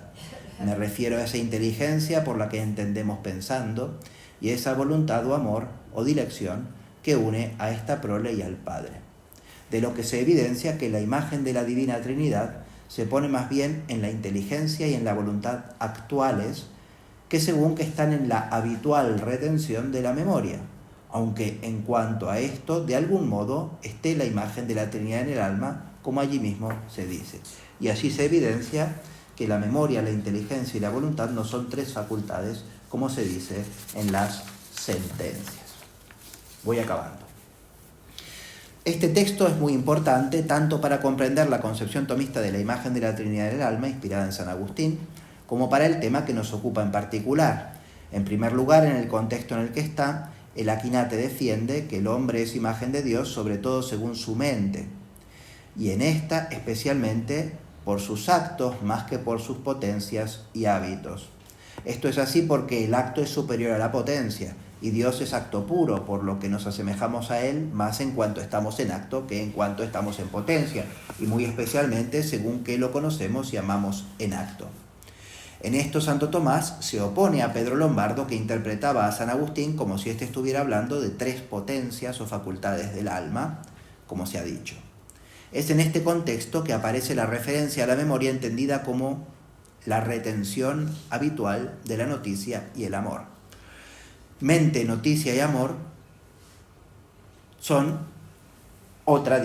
Me refiero a esa inteligencia por la que entendemos pensando y esa voluntad o amor o dilección que une a esta prole y al Padre. De lo que se evidencia que la imagen de la Divina Trinidad se pone más bien en la inteligencia y en la voluntad actuales que según que están en la habitual retención de la memoria, aunque en cuanto a esto, de algún modo, esté la imagen de la Trinidad en el alma, como allí mismo se dice. Y así se evidencia que la memoria, la inteligencia y la voluntad no son tres facultades, como se dice en las sentencias. Voy acabando. Este texto es muy importante tanto para comprender la concepción tomista de la imagen de la Trinidad en el alma, inspirada en San Agustín, como para el tema que nos ocupa en particular. En primer lugar, en el contexto en el que está, el Aquinate defiende que el hombre es imagen de Dios, sobre todo según su mente, y en esta especialmente por sus actos más que por sus potencias y hábitos. Esto es así porque el acto es superior a la potencia, y Dios es acto puro, por lo que nos asemejamos a Él más en cuanto estamos en acto que en cuanto estamos en potencia, y muy especialmente según que lo conocemos y amamos en acto. En esto Santo Tomás se opone a Pedro Lombardo, que interpretaba a San Agustín como si éste estuviera hablando de tres potencias o facultades del alma, como se ha dicho. Es en este contexto que aparece la referencia a la memoria entendida como la retención habitual de la noticia y el amor. Mente, noticia y amor son otra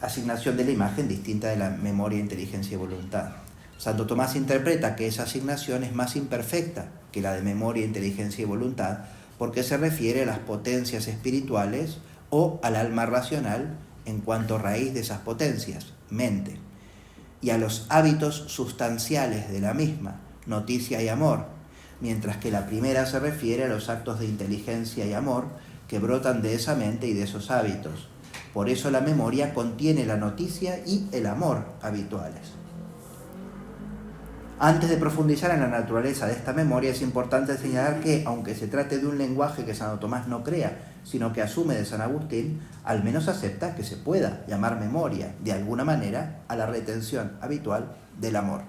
asignación de la imagen distinta de la memoria, inteligencia y voluntad. Santo Tomás interpreta que esa asignación es más imperfecta que la de memoria, inteligencia y voluntad porque se refiere a las potencias espirituales o al alma racional en cuanto raíz de esas potencias, mente, y a los hábitos sustanciales de la misma, noticia y amor, mientras que la primera se refiere a los actos de inteligencia y amor que brotan de esa mente y de esos hábitos. Por eso la memoria contiene la noticia y el amor habituales. Antes de profundizar en la naturaleza de esta memoria, es importante señalar que, aunque se trate de un lenguaje que Santo Tomás no crea, sino que asume de San Agustín, al menos acepta que se pueda llamar memoria, de alguna manera, a la retención habitual del amor.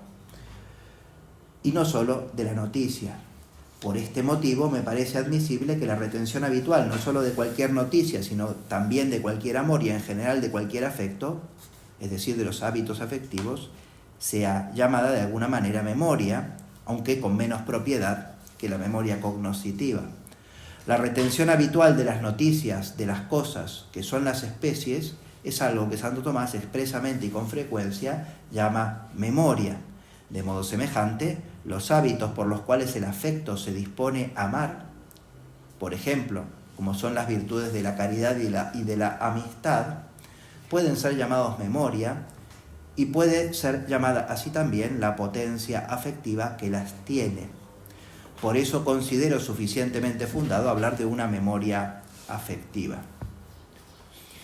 Y no solo de la noticia. Por este motivo me parece admisible que la retención habitual, no solo de cualquier noticia, sino también de cualquier amor y en general de cualquier afecto, es decir, de los hábitos afectivos, sea llamada de alguna manera memoria, aunque con menos propiedad que la memoria cognoscitiva. La retención habitual de las noticias, de las cosas, que son las especies, es algo que Santo Tomás expresamente y con frecuencia llama memoria. De modo semejante, los hábitos por los cuales el afecto se dispone a amar, por ejemplo, como son las virtudes de la caridad y de la amistad, pueden ser llamados memoria, y puede ser llamada así también la potencia afectiva que las tiene. Por eso considero suficientemente fundado hablar de una memoria afectiva.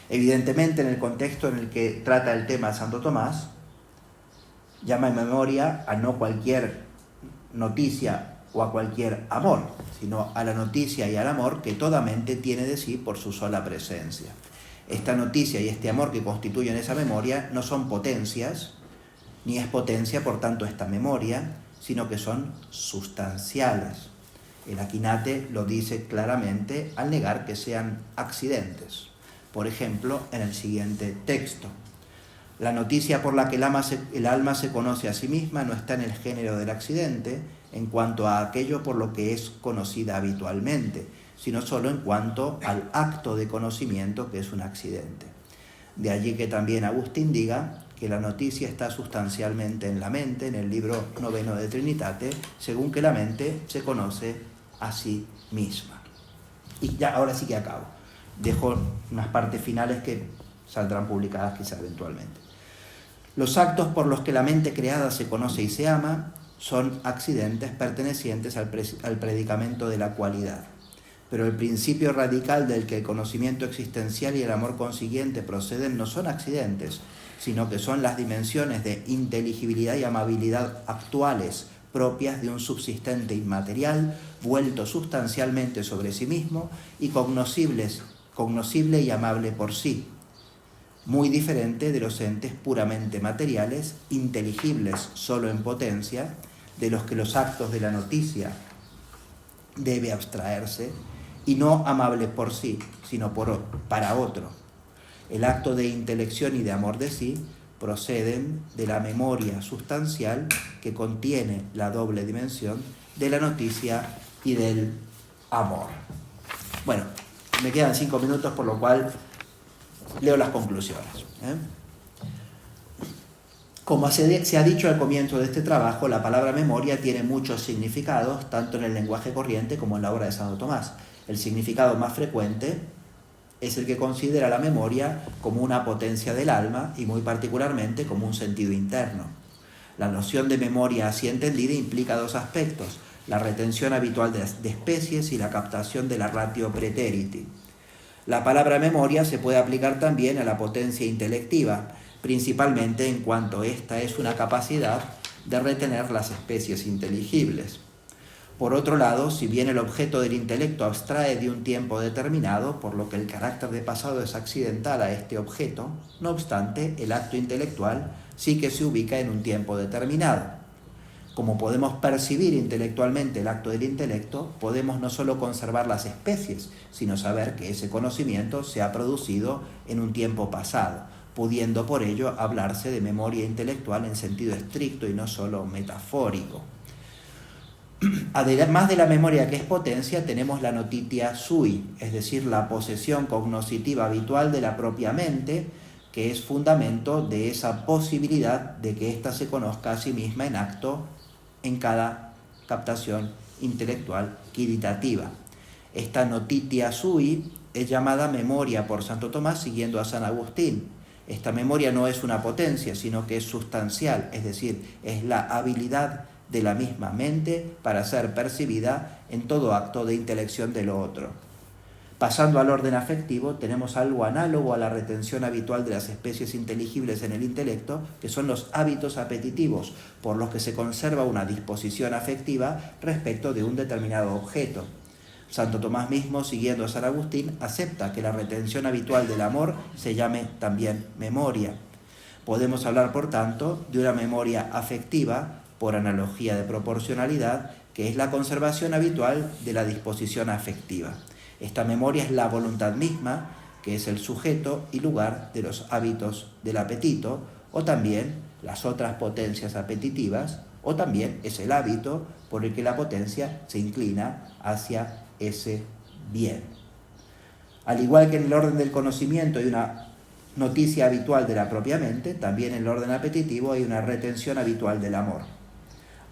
Evidentemente, en el contexto en el que trata el tema Santo Tomás, llama memoria a no cualquier noticia o a cualquier amor, sino a la noticia y al amor que toda mente tiene de sí por su sola presencia. Esta noticia y este amor que constituyen esa memoria no son potencias, ni es potencia, por tanto, esta memoria, sino que son sustanciales. El Aquinate lo dice claramente al negar que sean accidentes. Por ejemplo, en el siguiente texto. La noticia por la que el alma se conoce a sí misma no está en el género del accidente en cuanto a aquello por lo que es conocida habitualmente, sino solo en cuanto al acto de conocimiento que es un accidente. De allí que también Agustín diga que la noticia está sustancialmente en la mente, en el libro 9 de Trinitate, según que la mente se conoce a sí misma. Y ya, ahora sí que acabo. Dejo unas partes finales que saldrán publicadas quizá eventualmente. Los actos por los que la mente creada se conoce y se ama son accidentes pertenecientes al predicamento de la cualidad. Pero el principio radical del que el conocimiento existencial y el amor consiguiente proceden no son accidentes, sino que son las dimensiones de inteligibilidad y amabilidad actuales propias de un subsistente inmaterial vuelto sustancialmente sobre sí mismo y cognoscible y amable por sí, muy diferente de los entes puramente materiales, inteligibles solo en potencia, de los que los actos de la noticia debe abstraerse, y no amable por sí, sino para otro. El acto de intelección y de amor de sí proceden de la memoria sustancial que contiene la doble dimensión de la noticia y del amor. Bueno, me quedan 5 minutos, por lo cual leo las conclusiones. Como se ha dicho al comienzo de este trabajo, la palabra memoria tiene muchos significados, tanto en el lenguaje corriente como en la obra de Santo Tomás. El significado más frecuente es el que considera la memoria como una potencia del alma y muy particularmente como un sentido interno. La noción de memoria así entendida implica 2 aspectos: la retención habitual de especies y la captación de la ratio praeteriti. La palabra memoria se puede aplicar también a la potencia intelectiva, principalmente en cuanto esta es una capacidad de retener las especies inteligibles. Por otro lado, si bien el objeto del intelecto abstrae de un tiempo determinado, por lo que el carácter de pasado es accidental a este objeto, no obstante, el acto intelectual sí que se ubica en un tiempo determinado. Como podemos percibir intelectualmente el acto del intelecto, podemos no solo conservar las especies, sino saber que ese conocimiento se ha producido en un tiempo pasado, pudiendo por ello hablarse de memoria intelectual en sentido estricto y no solo metafórico. Además de la memoria que es potencia, tenemos la notitia sui, es decir, la posesión cognoscitiva habitual de la propia mente, que es fundamento de esa posibilidad de que ésta se conozca a sí misma en acto en cada captación intelectual quiritativa. Esta notitia sui es llamada memoria por Santo Tomás, siguiendo a San Agustín. Esta memoria no es una potencia, sino que es sustancial, es decir, es la habilidad de la misma mente para ser percibida en todo acto de intelección de lo otro. Pasando al orden afectivo, tenemos algo análogo a la retención habitual de las especies inteligibles en el intelecto, que son los hábitos apetitivos, por los que se conserva una disposición afectiva respecto de un determinado objeto. Santo Tomás mismo, siguiendo a San Agustín, acepta que la retención habitual del amor se llame también memoria. Podemos hablar, por tanto, de una memoria afectiva, por analogía de proporcionalidad, que es la conservación habitual de la disposición afectiva. Esta memoria es la voluntad misma, que es el sujeto y lugar de los hábitos del apetito, o también las otras potencias apetitivas, o también es el hábito por el que la potencia se inclina hacia ese bien. Al igual que en el orden del conocimiento hay una noticia habitual de la propia mente, también en el orden apetitivo hay una retención habitual del amor.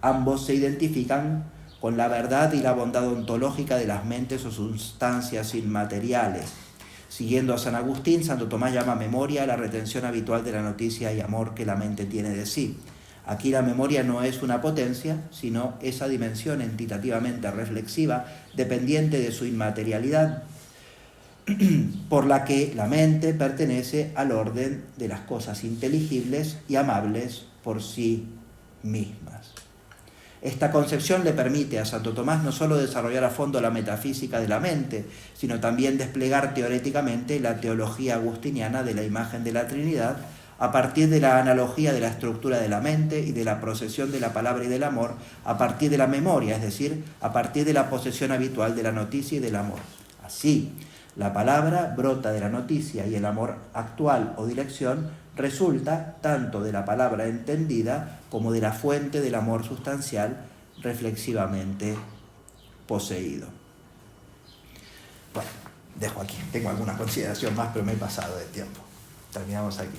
Ambos se identifican con la verdad y la bondad ontológica de las mentes o sustancias inmateriales. Siguiendo a San Agustín, Santo Tomás llama memoria a la retención habitual de la noticia y amor que la mente tiene de sí. Aquí la memoria no es una potencia, sino esa dimensión entitativamente reflexiva, dependiente de su inmaterialidad, por la que la mente pertenece al orden de las cosas inteligibles y amables por sí mismas. Esta concepción le permite a Santo Tomás no solo desarrollar a fondo la metafísica de la mente, sino también desplegar teóricamente la teología agustiniana de la imagen de la Trinidad a partir de la analogía de la estructura de la mente y de la procesión de la palabra y del amor, a partir de la memoria, es decir, a partir de la posesión habitual de la noticia y del amor. Así, la palabra brota de la noticia y el amor actual o dirección resulta tanto de la palabra entendida como de la fuente del amor sustancial reflexivamente poseído. Bueno, dejo aquí. Tengo alguna consideración más, pero me he pasado de tiempo. Terminamos aquí.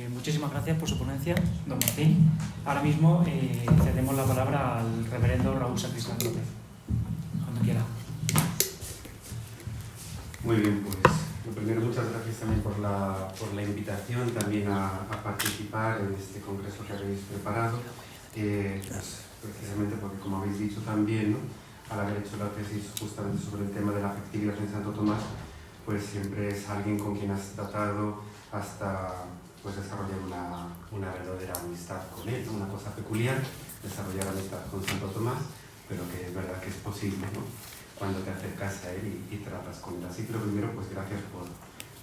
Muchísimas gracias por su ponencia, don Martín. Ahora mismo cedemos la palabra al reverendo Raúl Sacristán López, cuando quiera. Muy bien, pues lo primero, muchas gracias también por la invitación también a participar en este congreso que habéis preparado, pues, precisamente porque, como habéis dicho también, ¿no?, al haber hecho la tesis justamente sobre el tema de la afectividad en Santo Tomás, pues siempre es alguien con quien has tratado hasta pues desarrollar una verdadera amistad con él, ¿no? Una cosa peculiar, desarrollar amistad con Santo Tomás, pero que es verdad que es posible, ¿no?, cuando te acercas a él y tratas con él. Así que lo primero, pues gracias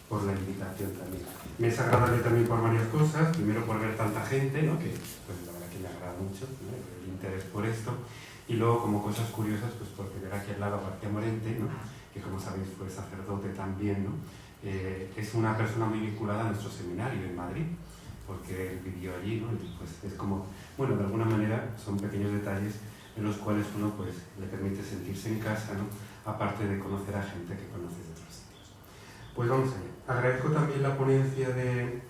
por la invitación también. Me es agradable también por varias cosas. Primero por ver tanta gente, ¿no?, que pues la verdad que me agrada mucho, ¿no?, el interés por esto. Y luego, como cosas curiosas, pues porque ver aquí al lado a García Morente, ¿no?, que como sabéis fue sacerdote también, ¿no?, es una persona muy vinculada a nuestro seminario en Madrid, porque él vivió allí, ¿no?, y pues es como, bueno, de alguna manera son pequeños detalles en los cuales uno pues le permite sentirse en casa, ¿no?, aparte de conocer a gente que conoces de otros sitios. Pues vamos allá. Agradezco también la ponencia del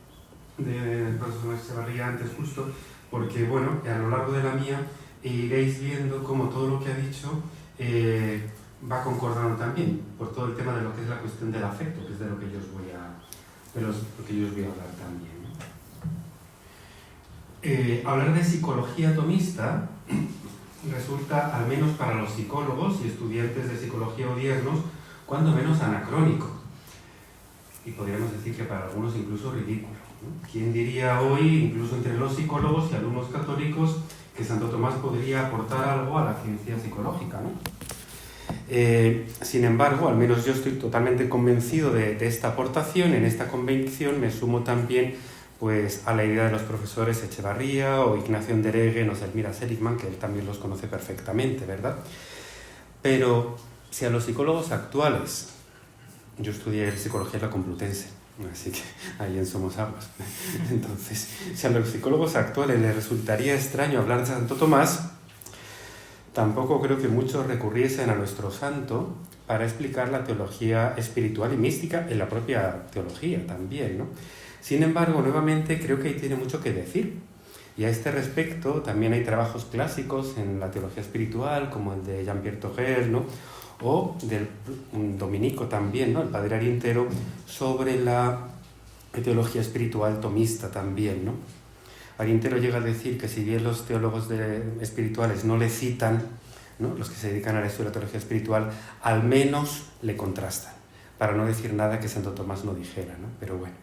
profesor Echevarría antes justo, porque bueno, a lo largo de la mía iréis viendo cómo todo lo que ha dicho va concordando también por todo el tema de lo que es la cuestión del afecto, que es de lo que yo os voy a hablar también, ¿no? Hablar de psicología atomista resulta, al menos para los psicólogos y estudiantes de psicología odiernos, cuando menos anacrónico, y podríamos decir que para algunos incluso ridículo, ¿no? ¿Quién diría hoy, incluso entre los psicólogos y alumnos católicos, que Santo Tomás podría aportar algo a la ciencia psicológica, ¿no? Sin embargo, al menos yo estoy totalmente convencido de esta aportación. En esta convicción me sumo también pues a la idea de los profesores Echevarría o Ignacio Andereguen o Selmira Seligman, que él también los conoce perfectamente, ¿verdad? Pero si a los psicólogos actuales, yo estudié psicología en la Complutense, así que ahí en Somos Aguas, entonces, si a los psicólogos actuales les resultaría extraño hablar de Santo Tomás, tampoco creo que muchos recurriesen a nuestro santo para explicar la teología espiritual y mística en la propia teología también, ¿no? Sin embargo, nuevamente creo que ahí tiene mucho que decir. Y a este respecto también hay trabajos clásicos en la teología espiritual, como el de Jean-Pierre Thoguer, ¿no? O del dominico también, ¿no? El padre Arintero, sobre la teología espiritual tomista también, ¿no? Arintero llega a decir que si bien los teólogos espirituales no le citan, ¿no?, los que se dedican a la estudio de la teología espiritual, al menos le contrastan, para no decir nada que Santo Tomás no dijera, ¿no? Pero bueno.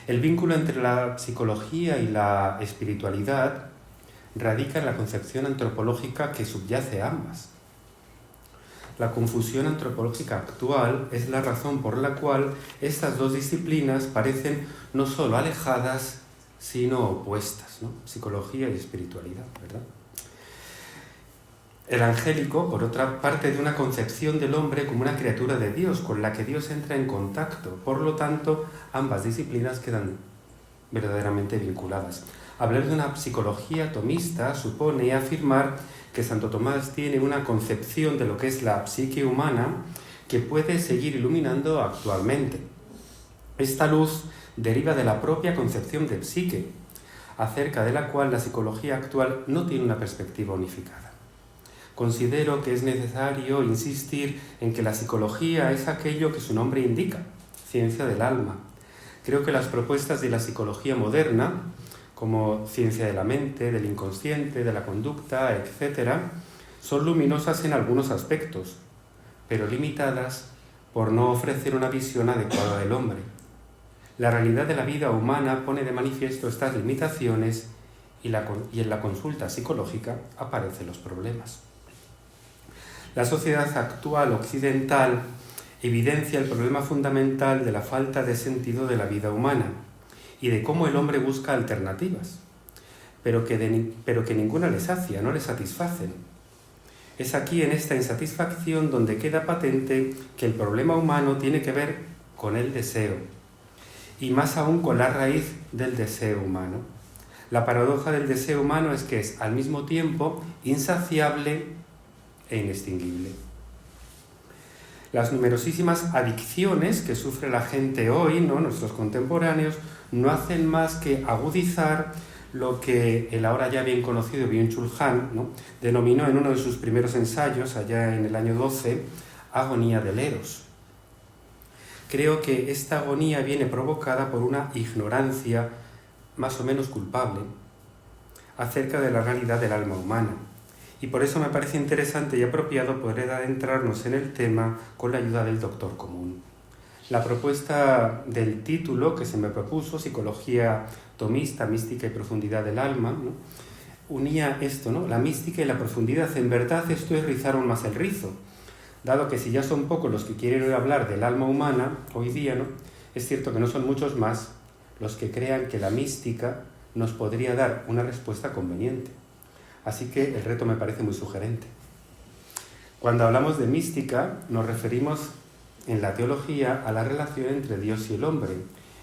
El vínculo entre la psicología y la espiritualidad radica en la concepción antropológica que subyace a ambas. La confusión antropológica actual es la razón por la cual estas dos disciplinas parecen no solo alejadas, sino opuestas, ¿no? Psicología y espiritualidad, ¿verdad? El angélico, por otra parte, de una concepción del hombre como una criatura de Dios, con la que Dios entra en contacto. Por lo tanto, ambas disciplinas quedan verdaderamente vinculadas. Hablar de una psicología tomista supone afirmar que Santo Tomás tiene una concepción de lo que es la psique humana que puede seguir iluminando actualmente. Esta luz deriva de la propia concepción de psique, acerca de la cual la psicología actual no tiene una perspectiva unificada. Considero que es necesario insistir en que la psicología es aquello que su nombre indica, ciencia del alma. Creo que las propuestas de la psicología moderna, como ciencia de la mente, del inconsciente, de la conducta, etc., son luminosas en algunos aspectos, pero limitadas por no ofrecer una visión adecuada del hombre. La realidad de la vida humana pone de manifiesto estas limitaciones y en la consulta psicológica aparecen los problemas. La sociedad actual occidental evidencia el problema fundamental de la falta de sentido de la vida humana y de cómo el hombre busca alternativas, pero que ninguna le sacia, no le satisfacen. Es aquí, en esta insatisfacción, donde queda patente que el problema humano tiene que ver con el deseo, y más aún con la raíz del deseo humano. La paradoja del deseo humano es que es al mismo tiempo insaciable e inextinguible. Las numerosísimas adicciones que sufre la gente hoy, ¿no?, nuestros contemporáneos, no hacen más que agudizar lo que el ahora ya bien conocido Byung-Chul Han, ¿no?, denominó en uno de sus primeros ensayos, allá en el año 12, agonía del eros. Creo que esta agonía viene provocada por una ignorancia más o menos culpable acerca de la realidad del alma humana. Y por eso me parece interesante y apropiado poder adentrarnos en el tema con la ayuda del doctor común. La propuesta del título que se me propuso, Psicología tomista, mística y profundidad del alma, ¿no?, unía esto, ¿no?, la mística y la profundidad. En verdad esto es rizar aún más el rizo, dado que si ya son pocos los que quieren hoy hablar del alma humana, hoy día, ¿no?, es cierto que no son muchos más los que crean que la mística nos podría dar una respuesta conveniente. Así que el reto me parece muy sugerente. Cuando hablamos de mística, nos referimos en la teología a la relación entre Dios y el hombre,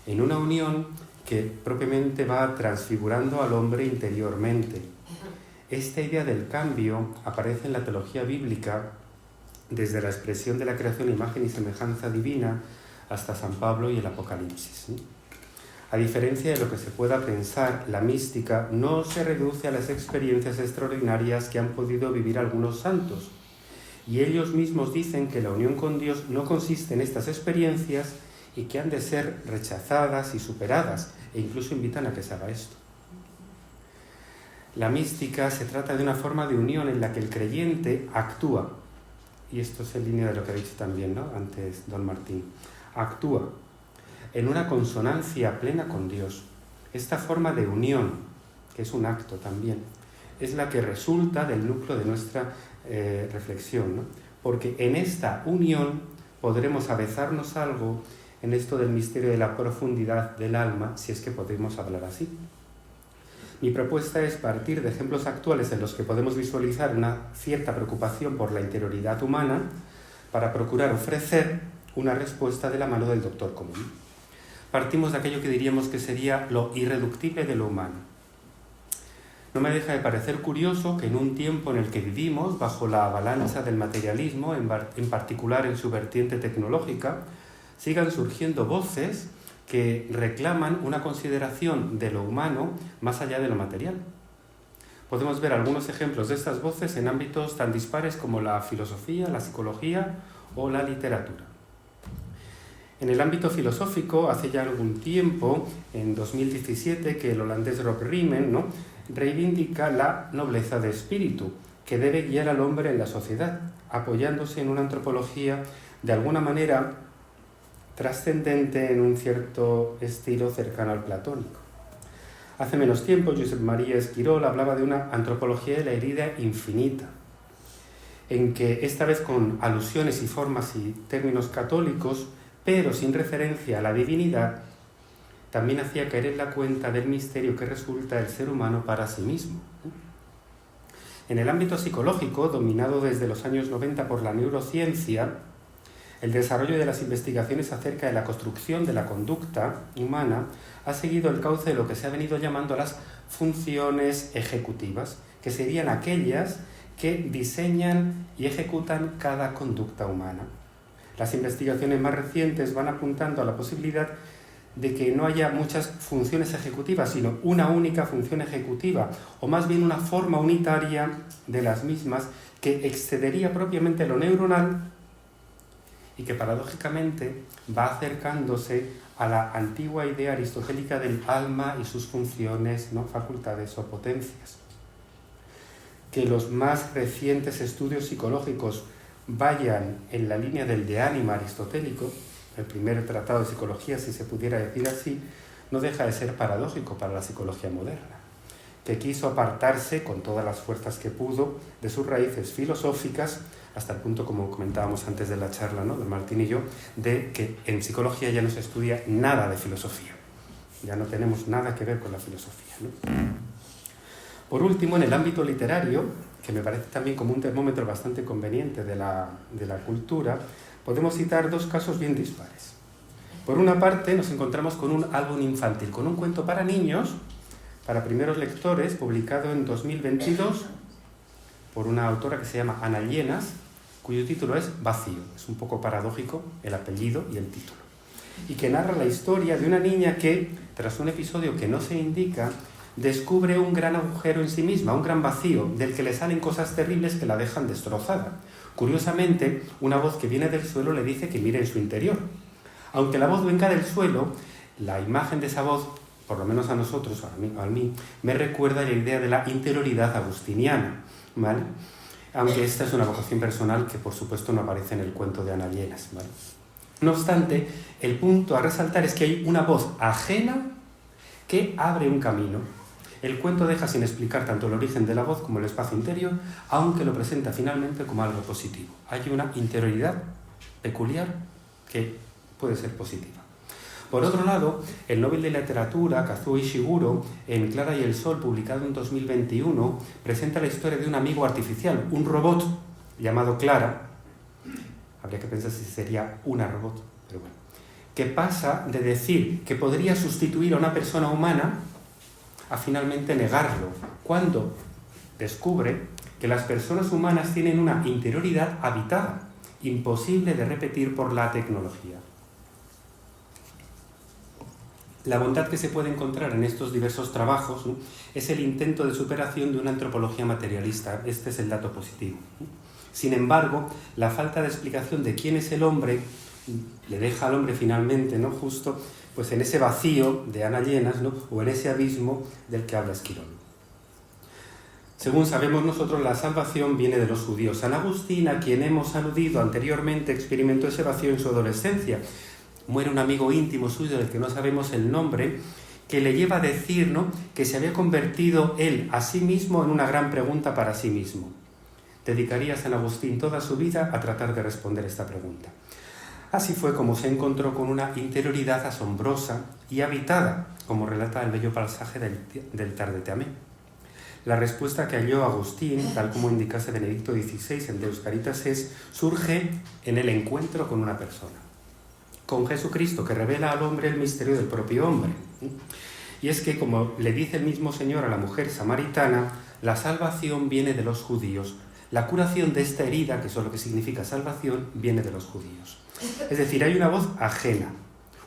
en una unión que propiamente va transfigurando al hombre interiormente. Esta idea del cambio aparece en la teología bíblica desde la expresión de la creación, imagen y semejanza divina, hasta San Pablo y el Apocalipsis, ¿sí? A diferencia de lo que se pueda pensar, la mística no se reduce a las experiencias extraordinarias que han podido vivir algunos santos. Y ellos mismos dicen que la unión con Dios no consiste en estas experiencias y que han de ser rechazadas y superadas, e incluso invitan a que se haga esto. La mística se trata de una forma de unión en la que el creyente actúa, y esto es en línea de lo que ha dicho también, ¿no?, antes don Martín, actúa en una consonancia plena con Dios. Esta forma de unión, que es un acto también, es la que resulta del núcleo de nuestra reflexión, ¿no?, porque en esta unión podremos avezarnos algo en esto del misterio de la profundidad del alma, si es que podemos hablar así. Mi propuesta es partir de ejemplos actuales en los que podemos visualizar una cierta preocupación por la interioridad humana para procurar ofrecer una respuesta de la mano del doctor común. Partimos de aquello que diríamos que sería lo irreductible de lo humano. No me deja de parecer curioso que en un tiempo en el que vivimos, bajo la avalancha del materialismo, en particular en su vertiente tecnológica, sigan surgiendo voces que reclaman una consideración de lo humano más allá de lo material. Podemos ver algunos ejemplos de estas voces en ámbitos tan dispares como la filosofía, la psicología o la literatura. En el ámbito filosófico, hace ya algún tiempo, en 2017, que el holandés Rob Riemen, reivindica la nobleza de espíritu que debe guiar al hombre en la sociedad, apoyándose en una antropología de alguna manera trascendente en un cierto estilo cercano al platónico. Hace menos tiempo, Josep María Esquirol hablaba de una antropología de la herida infinita, en que esta vez con alusiones y formas y términos católicos, pero sin referencia a la divinidad, también hacía caer en la cuenta del misterio que resulta el ser humano para sí mismo. En el ámbito psicológico, dominado desde los años 90 por la neurociencia, el desarrollo de las investigaciones acerca de la construcción de la conducta humana ha seguido el cauce de lo que se ha venido llamando las funciones ejecutivas, que serían aquellas que diseñan y ejecutan cada conducta humana. Las investigaciones más recientes van apuntando a la posibilidad de que no haya muchas funciones ejecutivas, sino una única función ejecutiva, o más bien una forma unitaria de las mismas que excedería propiamente lo neuronal y que paradójicamente va acercándose a la antigua idea aristotélica del alma y sus funciones, facultades o potencias. Que los más recientes estudios psicológicos vayan en la línea del de ánima aristotélico, el primer tratado de psicología, si se pudiera decir así, no deja de ser paradójico para la psicología moderna, que quiso apartarse con todas las fuerzas que pudo de sus raíces filosóficas, hasta el punto, como comentábamos antes de la charla, de Martín y yo, de que en psicología ya no se estudia nada de filosofía, ya no tenemos nada que ver con la filosofía, Por último, en el ámbito literario, que me parece también como un termómetro bastante conveniente de la cultura, podemos citar dos casos bien dispares. Por una parte, nos encontramos con un álbum infantil, con un cuento para niños, para primeros lectores, publicado en 2022 por una autora que se llama Ana Llenas, cuyo título es Vacío. Es un poco paradójico el apellido y el título. Y que narra la historia de una niña que, tras un episodio que no se indica, descubre un gran agujero en sí misma, un gran vacío, del que le salen cosas terribles que la dejan destrozada. Curiosamente, una voz que viene del suelo le dice que mire en su interior. Aunque la voz venga del suelo, la imagen de esa voz, por lo menos a nosotros, a mí, me recuerda la idea de la interioridad agustiniana, ¿vale? Aunque esta es una vocación personal que, por supuesto, no aparece en el cuento de Ana Llenas, ¿vale? No obstante, el punto a resaltar es que hay una voz ajena que abre un camino. El cuento deja sin explicar tanto el origen de la voz como el espacio interior, aunque lo presenta finalmente como algo positivo. Hay una interioridad peculiar que puede ser positiva. Por otro lado, el Nobel de Literatura, Kazuo Ishiguro, en Clara y el Sol, publicado en 2021, presenta la historia de un amigo artificial, un robot llamado Clara. Habría que pensar si sería una robot, pero bueno. Que pasa de decir que podría sustituir a una persona humana a finalmente negarlo, cuando descubre que las personas humanas tienen una interioridad habitada, imposible de repetir por la tecnología. La bondad que se puede encontrar en estos diversos trabajos es el intento de superación de una antropología materialista. Este es el dato positivo. Sin embargo, la falta de explicación de quién es el hombre le deja al hombre finalmente, justo pues en ese vacío de Ana Llenas, o en ese abismo del que habla Esquirol. Según sabemos nosotros, la salvación viene de los judíos. San Agustín, a quien hemos aludido anteriormente, experimentó ese vacío en su adolescencia. Muere un amigo íntimo suyo del que no sabemos el nombre, que le lleva a decir que se había convertido él a sí mismo en una gran pregunta para sí mismo. Dedicaría San Agustín toda su vida a tratar de responder esta pregunta. Así fue como se encontró con una interioridad asombrosa y habitada, como relata el bello pasaje del Tarde te amé. La respuesta que halló Agustín, tal como indicase Benedicto XVI en Deus Caritas, surge en el encuentro con una persona, con Jesucristo, que revela al hombre el misterio del propio hombre. Y es que, como le dice el mismo Señor a la mujer samaritana, la salvación viene de los judíos. La curación de esta herida, que es lo que significa salvación, viene de los judíos. Es decir, hay una voz ajena,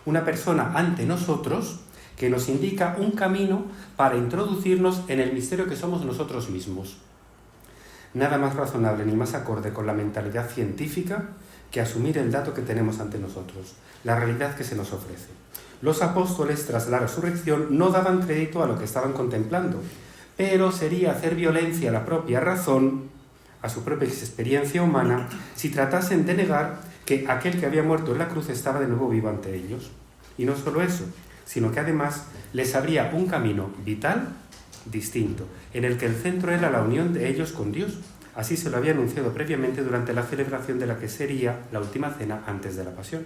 una persona ante nosotros que nos indica un camino para introducirnos en el misterio que somos nosotros mismos. Nada más razonable ni más acorde con la mentalidad científica que asumir el dato que tenemos ante nosotros, la realidad que se nos ofrece. Los apóstoles, tras la resurrección, no daban crédito a lo que estaban contemplando, pero sería hacer violencia a la propia razón, a su propia experiencia humana, si tratasen de negar que aquel que había muerto en la cruz estaba de nuevo vivo ante ellos. Y no solo eso, sino que además les abría un camino vital distinto, en el que el centro era la unión de ellos con Dios. Así se lo había anunciado previamente durante la celebración de la que sería la última cena antes de la pasión.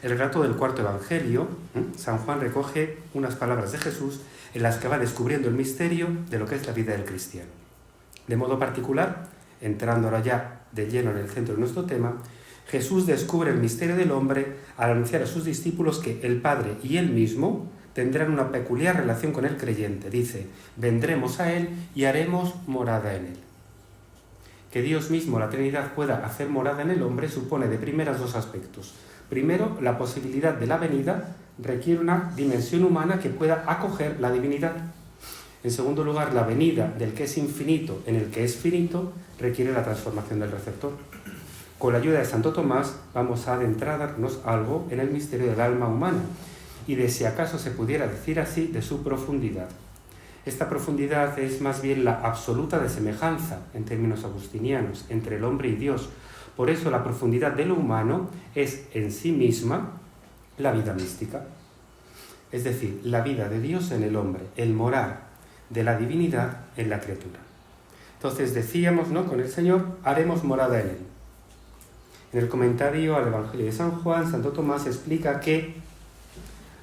El relato del cuarto evangelio, San Juan recoge unas palabras de Jesús en las que va descubriendo el misterio de lo que es la vida del cristiano. De modo particular, entrando ahora ya de lleno en el centro de nuestro tema, Jesús descubre el misterio del hombre al anunciar a sus discípulos que el Padre y él mismo tendrán una peculiar relación con el creyente. Dice, vendremos a él y haremos morada en él. Que Dios mismo, la Trinidad, pueda hacer morada en el hombre supone de primeras dos aspectos. Primero, la posibilidad de la venida requiere una dimensión humana que pueda acoger la divinidad. En segundo lugar, la venida del que es infinito en el que es finito requiere la transformación del receptor. Con la ayuda de Santo Tomás vamos a adentrarnos algo en el misterio del alma humana y de, si acaso se pudiera decir así, de su profundidad. Esta profundidad es más bien la absoluta de semejanza, en términos agustinianos, entre el hombre y Dios. Por eso la profundidad de lo humano es en sí misma la vida mística. Es decir, la vida de Dios en el hombre, el morar de la divinidad en la criatura. Entonces decíamos, ¿no?, con el Señor, haremos morada en él. En el comentario al Evangelio de San Juan, Santo Tomás explica que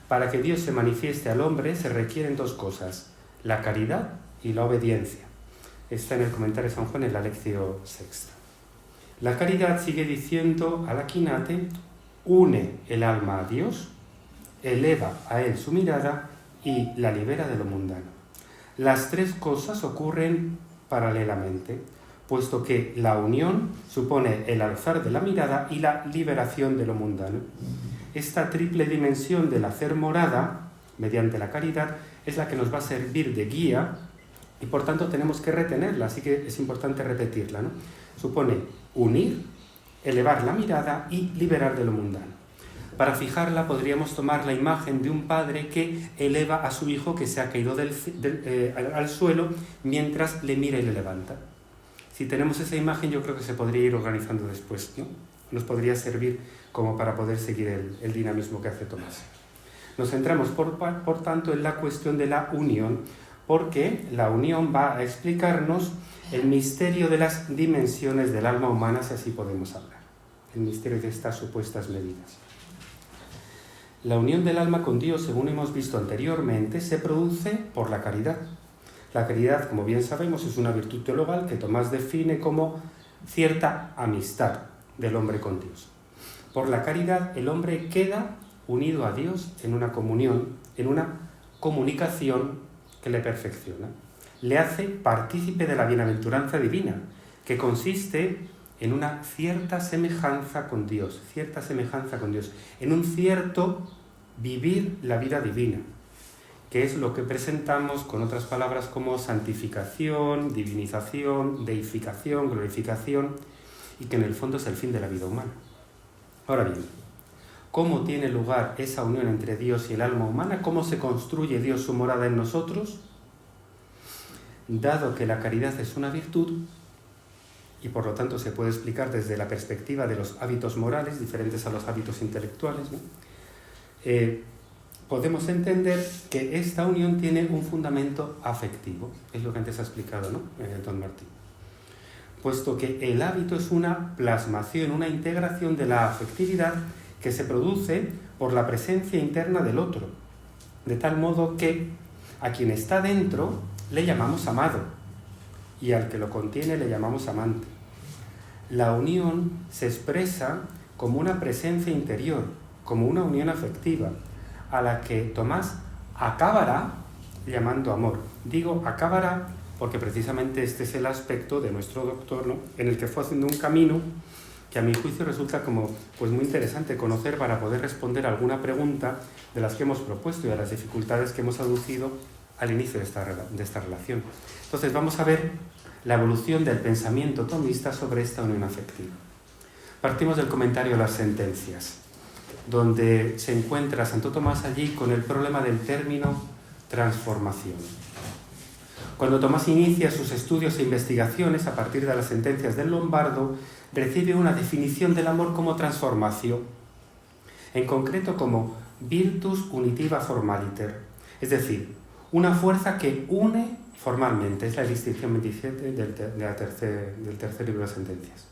para que Dios se manifieste al hombre se requieren dos cosas, la caridad y la obediencia. Está en el comentario de San Juan en la lección sexta. La caridad, sigue diciendo Alaquinate, une el alma a Dios, eleva a él su mirada y la libera de lo mundano. Las tres cosas ocurren paralelamente, puesto que la unión supone el alzar de la mirada y la liberación de lo mundano. Esta triple dimensión del hacer morada, mediante la caridad, es la que nos va a servir de guía y por tanto tenemos que retenerla, así que es importante repetirla, ¿no? Supone unir, elevar la mirada y liberar de lo mundano. Para fijarla podríamos tomar la imagen de un padre que eleva a su hijo que se ha caído al suelo mientras le mira y le levanta. Si tenemos esa imagen, yo creo que se podría ir organizando después, ¿no? Nos podría servir como para poder seguir el dinamismo que hace Tomás. Nos centramos, por tanto, en la cuestión de la unión, porque la unión va a explicarnos el misterio de las dimensiones del alma humana, si así podemos hablar, el misterio de estas supuestas medidas. La unión del alma con Dios, según hemos visto anteriormente, se produce por la caridad. La caridad, como bien sabemos, es una virtud teologal que Tomás define como cierta amistad del hombre con Dios. Por la caridad, el hombre queda unido a Dios en una comunión, en una comunicación que le perfecciona. Le hace partícipe de la bienaventuranza divina, que consiste en una cierta semejanza con Dios, en un cierto vivir la vida divina, que es lo que presentamos con otras palabras como santificación, divinización, deificación, glorificación, y que en el fondo es el fin de la vida humana. Ahora bien, ¿cómo tiene lugar esa unión entre Dios y el alma humana? ¿Cómo se construye Dios su morada en nosotros? Dado que la caridad es una virtud, y por lo tanto se puede explicar desde la perspectiva de los hábitos morales, diferentes a los hábitos intelectuales, ¿no? Podemos entender que esta unión tiene un fundamento afectivo, es lo que antes ha explicado, ¿no?, don Martín. puesto que el hábito es una plasmación, una integración de la afectividad que se produce por la presencia interna del otro, de tal modo que a quien está dentro le llamamos amado y al que lo contiene le llamamos amante. La unión se expresa como una presencia interior, como una unión afectiva, a la que Tomás acabará llamando amor. Digo acabará porque precisamente este es el aspecto de nuestro doctor, ¿no?, en el que fue haciendo un camino que a mi juicio resulta como pues muy interesante conocer para poder responder a alguna pregunta de las que hemos propuesto y a las dificultades que hemos aducido al inicio de esta relación. Entonces vamos a ver la evolución del pensamiento tomista sobre esta unión afectiva. Partimos del comentario de las sentencias, donde se encuentra Santo Tomás allí con el problema del término transformación. Cuando Tomás inicia sus estudios e investigaciones a partir de las sentencias del Lombardo, recibe una definición del amor como transformación, en concreto como virtus unitiva formaliter, es decir, una fuerza que une formalmente. Es la distinción 27 del tercer libro de sentencias.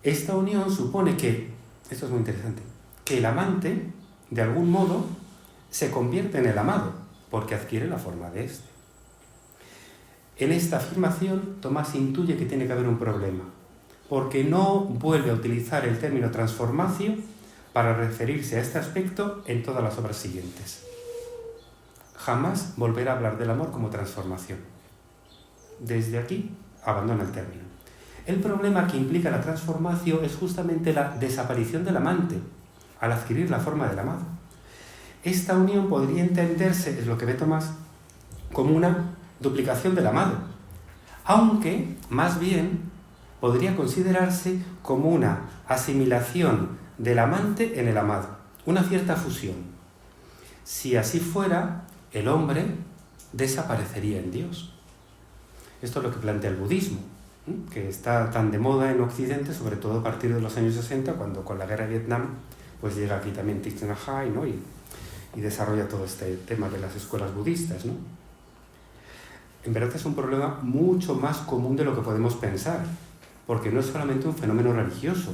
Esta unión supone que, esto es muy interesante, que el amante, de algún modo, se convierte en el amado, porque adquiere la forma de éste. En esta afirmación, Tomás intuye que tiene que haber un problema, porque no vuelve a utilizar el término transformatio para referirse a este aspecto en todas las obras siguientes. Jamás volverá a hablar del amor como transformación. Desde aquí, abandona el término. El problema que implica la transformación es justamente la desaparición del amante, al adquirir la forma del amado. Esta unión podría entenderse, es lo que ve Tomás, como una duplicación del amado, aunque más bien podría considerarse como una asimilación del amante en el amado, una cierta fusión. Si así fuera, el hombre desaparecería en Dios. Esto es lo que plantea el budismo, que está tan de moda en Occidente, sobre todo a partir de los años 60, cuando con la guerra de Vietnam pues llega aquí también Thich Nhat Hanh, ¿no?, y desarrolla todo este tema de las escuelas budistas, ¿no? En verdad es un problema mucho más común de lo que podemos pensar, porque no es solamente un fenómeno religioso,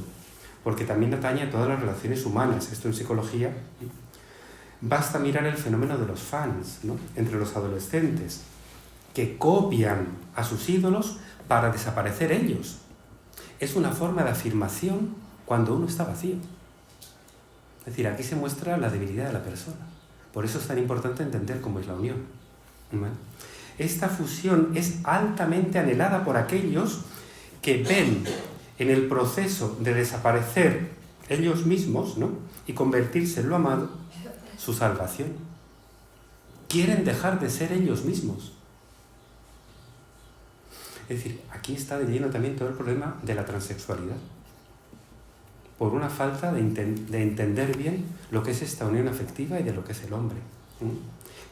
porque también atañe a todas las relaciones humanas. Esto en psicología. Basta mirar el fenómeno de los fans, ¿no?, entre los adolescentes, que copian a sus ídolos para desaparecer ellos. Es una forma de afirmación cuando uno está vacío. Es decir, aquí se muestra la debilidad de la persona. Por eso es tan importante entender cómo es la unión, ¿vale? Esta fusión es altamente anhelada por aquellos que ven en el proceso de desaparecer ellos mismos, ¿no?, y convertirse en lo amado, su salvación. Quieren dejar de ser ellos mismos. Es decir, aquí está de lleno también todo el problema de la transexualidad, por una falta de entender bien lo que es esta unión afectiva y de lo que es el hombre.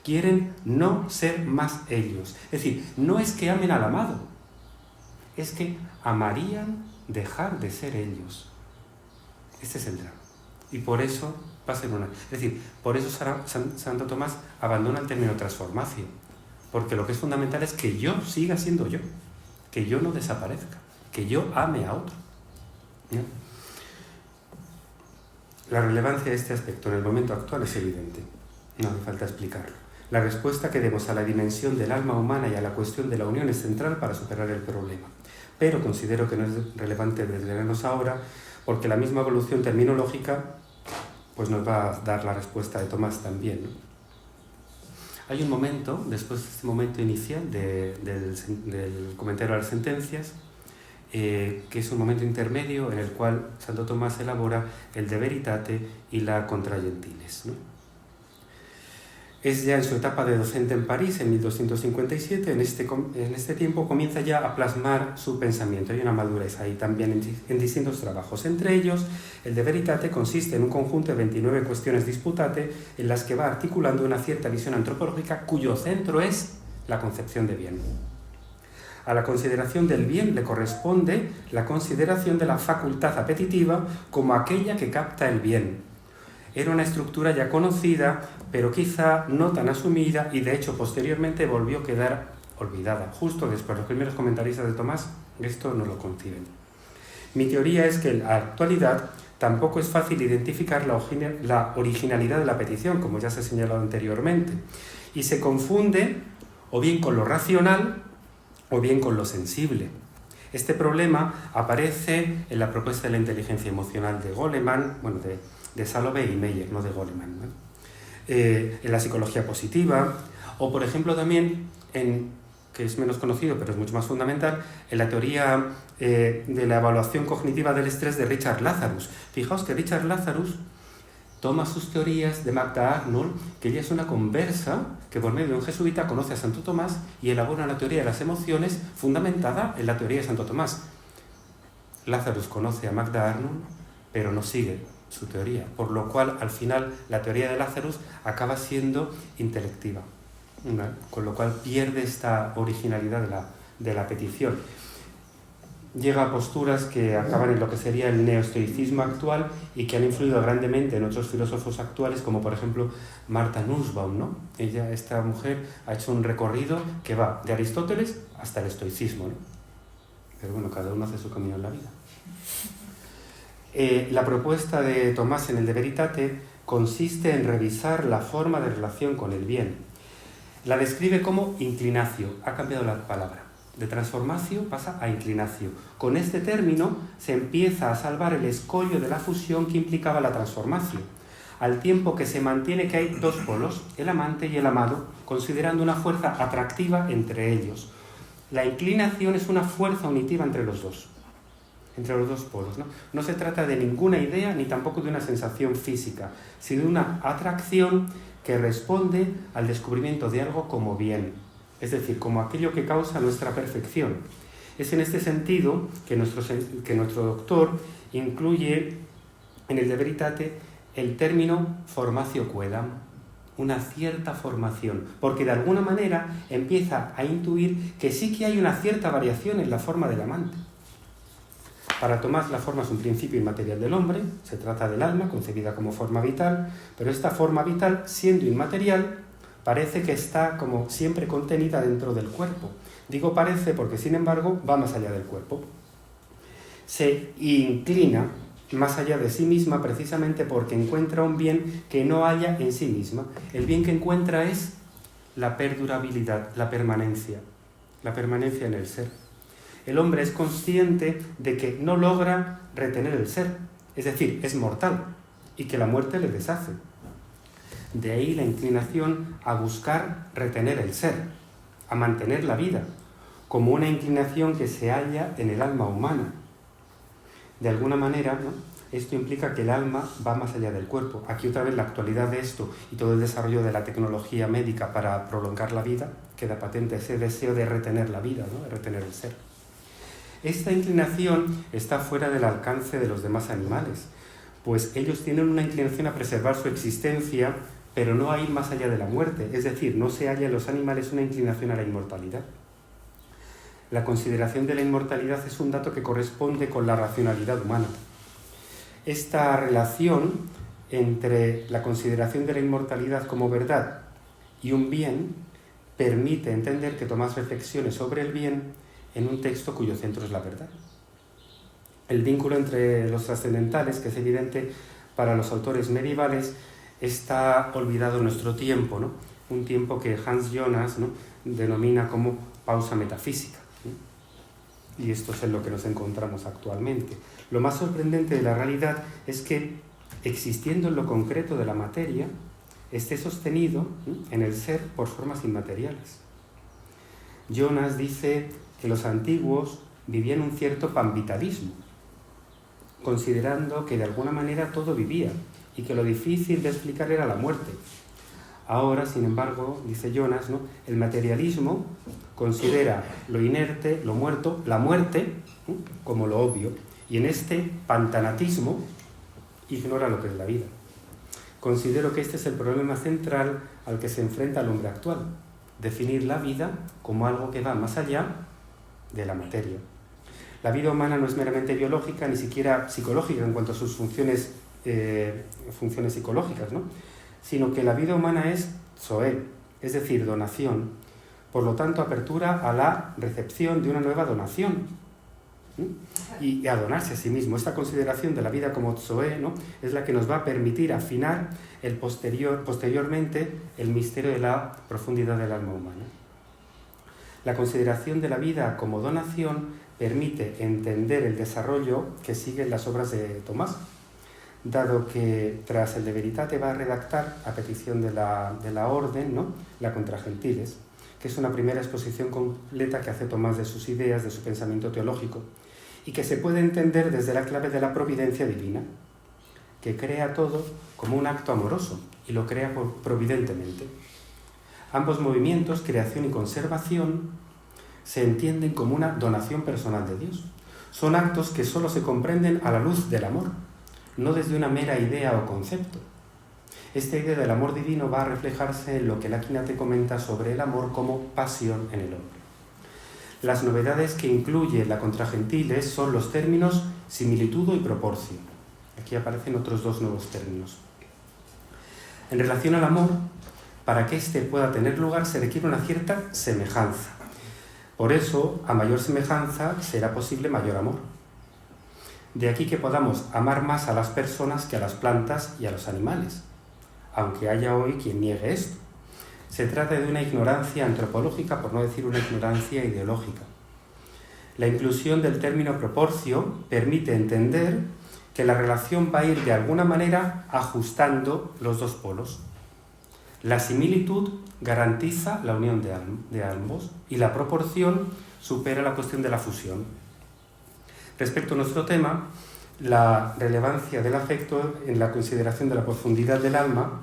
Quieren no ser más ellos. Es decir, no es que amen al amado, es que amarían dejar de ser ellos. Este es el drama. Y por eso pasa en una... Es decir, por eso Santo Tomás abandona el término transformación, porque lo que es fundamental es que yo siga siendo yo, que yo no desaparezca, que yo ame a otro, ¿no? La relevancia de este aspecto en el momento actual es evidente, no hace falta explicarlo. La respuesta que demos a la dimensión del alma humana y a la cuestión de la unión es central para superar el problema, pero considero que no es relevante detenernos ahora, porque la misma evolución terminológica pues nos va a dar la respuesta de Tomás también, ¿no? Hay un momento, después de este momento inicial del comentario de las sentencias, que es un momento intermedio en el cual Santo Tomás elabora el De Veritate y la Contra Gentiles, ¿no? Es ya en su etapa de docente en París, en 1257, en este tiempo comienza ya a plasmar su pensamiento. Hay una madurez ahí también en distintos trabajos. Entre ellos, el De Veritate consiste en un conjunto de 29 cuestiones disputate en las que va articulando una cierta visión antropológica cuyo centro es la concepción de bien. A la consideración del bien le corresponde la consideración de la facultad apetitiva como aquella que capta el bien. Era una estructura ya conocida, pero quizá no tan asumida, y de hecho posteriormente volvió a quedar olvidada. Justo después, los primeros comentaristas de Tomás esto no lo conciben. Mi teoría es que en la actualidad tampoco es fácil identificar la originalidad de la petición, como ya se ha señalado anteriormente, y se confunde o bien con lo racional o bien con lo sensible. Este problema aparece en la propuesta de la inteligencia emocional de Goleman, bueno, de Salovey y Meyer, no de Goleman, ¿no? En la psicología positiva, o por ejemplo también, que es menos conocido pero es mucho más fundamental, en la teoría de la evaluación cognitiva del estrés de Richard Lazarus. Fijaos que Richard Lazarus toma sus teorías de Magda Arnold, que ella es una conversa que por medio de un jesuita conoce a Santo Tomás y elabora una teoría de las emociones fundamentada en la teoría de Santo Tomás. Lazarus conoce a Magda Arnold, pero no sigue su teoría, por lo cual al final la teoría de Lazarus acaba siendo intelectiva, con lo cual pierde esta originalidad de la petición. Llega a posturas que acaban en lo que sería el neoestoicismo actual y que han influido grandemente en otros filósofos actuales, como por ejemplo Martha Nussbaum, ¿no? Esta mujer ha hecho un recorrido que va de Aristóteles hasta el estoicismo, ¿no? Pero bueno, cada uno hace su camino en la vida. La propuesta de Tomás en el De Veritate consiste en revisar la forma de relación con el bien. La describe como inclinatio, ha cambiado la palabra. De transformatio pasa a inclinatio. Con este término se empieza a salvar el escollo de la fusión que implicaba la transformatio, al tiempo que se mantiene que hay dos polos, el amante y el amado, considerando una fuerza atractiva entre ellos. La inclinación es una fuerza unitiva entre los dos polos, ¿no? No se trata de ninguna idea ni tampoco de una sensación física, sino de una atracción que responde al descubrimiento de algo como bien, es decir, como aquello que causa nuestra perfección. Es en este sentido que nuestro doctor incluye en el De Veritate el término formatio quoedam, una cierta formación, porque de alguna manera empieza a intuir que sí que hay una cierta variación en la forma del amante. Para Tomás la forma es un principio inmaterial del hombre, se trata del alma, concebida como forma vital, pero esta forma vital, siendo inmaterial, parece que está como siempre contenida dentro del cuerpo. Digo parece porque, sin embargo, va más allá del cuerpo. Se inclina más allá de sí misma precisamente porque encuentra un bien que no haya en sí misma. El bien que encuentra es la perdurabilidad, la permanencia en el ser. El hombre es consciente de que no logra retener el ser, es decir, es mortal, y que la muerte le deshace. De ahí la inclinación a buscar retener el ser, a mantener la vida, como una inclinación que se halla en el alma humana. De alguna manera, ¿no? Esto implica que el alma va más allá del cuerpo. Aquí otra vez la actualidad de esto y todo el desarrollo de la tecnología médica para prolongar la vida, queda patente ese deseo de retener la vida, ¿no? De retener el ser. Esta inclinación está fuera del alcance de los demás animales, pues ellos tienen una inclinación a preservar su existencia, pero no a ir más allá de la muerte, es decir, no se halla en los animales una inclinación a la inmortalidad. La consideración de la inmortalidad es un dato que corresponde con la racionalidad humana. Esta relación entre la consideración de la inmortalidad como verdad y un bien permite entender que Tomás reflexione sobre el bien en un texto cuyo centro es la verdad. El vínculo entre los trascendentales, que es evidente para los autores medievales, está olvidado en nuestro tiempo, ¿no? Un tiempo que Hans Jonas, ¿no?, denomina como pausa metafísica, ¿no? Y esto es en lo que nos encontramos actualmente. Lo más sorprendente de la realidad es que, existiendo en lo concreto de la materia, esté sostenido, ¿no?, en el ser por formas inmateriales. Jonas dice que los antiguos vivían un cierto panvitalismo, considerando que de alguna manera todo vivía y que lo difícil de explicar era la muerte. Ahora, sin embargo, dice Jonas, ¿no?, el materialismo considera lo inerte, lo muerto, la muerte, ¿no?, como lo obvio, y en este pantanatismo ignora lo que es la vida. Considero que este es el problema central al que se enfrenta el hombre actual: definir la vida como algo que va más allá de la materia. La vida humana no es meramente biológica, ni siquiera psicológica en cuanto a sus funciones psicológicas, ¿no?, sino que la vida humana es zoé, es decir, donación, por lo tanto apertura a la recepción de una nueva donación, ¿no? Y a donarse a sí mismo. Esta consideración de la vida como Zoe, ¿no?, es la que nos va a permitir afinar posteriormente el misterio de la profundidad del alma humana. La consideración de la vida como donación permite entender el desarrollo que siguen las obras de Tomás, dado que tras el De Veritate va a redactar, a petición de la Orden, ¿no?, la Contra Gentiles, que es una primera exposición completa que hace Tomás de sus ideas, de su pensamiento teológico, y que se puede entender desde la clave de la providencia divina, que crea todo como un acto amoroso y lo crea providentemente. Ambos movimientos, creación y conservación, se entienden como una donación personal de Dios. Son actos que solo se comprenden a la luz del amor, no desde una mera idea o concepto. Esta idea del amor divino va a reflejarse en lo que Laquinate comenta sobre el amor como pasión en el hombre. Las novedades que incluye la Contra Gentiles son los términos similitudo y proporcio. Aquí aparecen otros dos nuevos términos. En relación al amor, para que éste pueda tener lugar se requiere una cierta semejanza. Por eso, a mayor semejanza será posible mayor amor. De aquí que podamos amar más a las personas que a las plantas y a los animales, aunque haya hoy quien niegue esto. Se trata de una ignorancia antropológica, por no decir una ignorancia ideológica. La inclusión del término proporcio permite entender que la relación va a ir de alguna manera ajustando los dos polos. La similitud garantiza la unión de ambos y la proporción supera la cuestión de la fusión. Respecto a nuestro tema, la relevancia del afecto en la consideración de la profundidad del alma,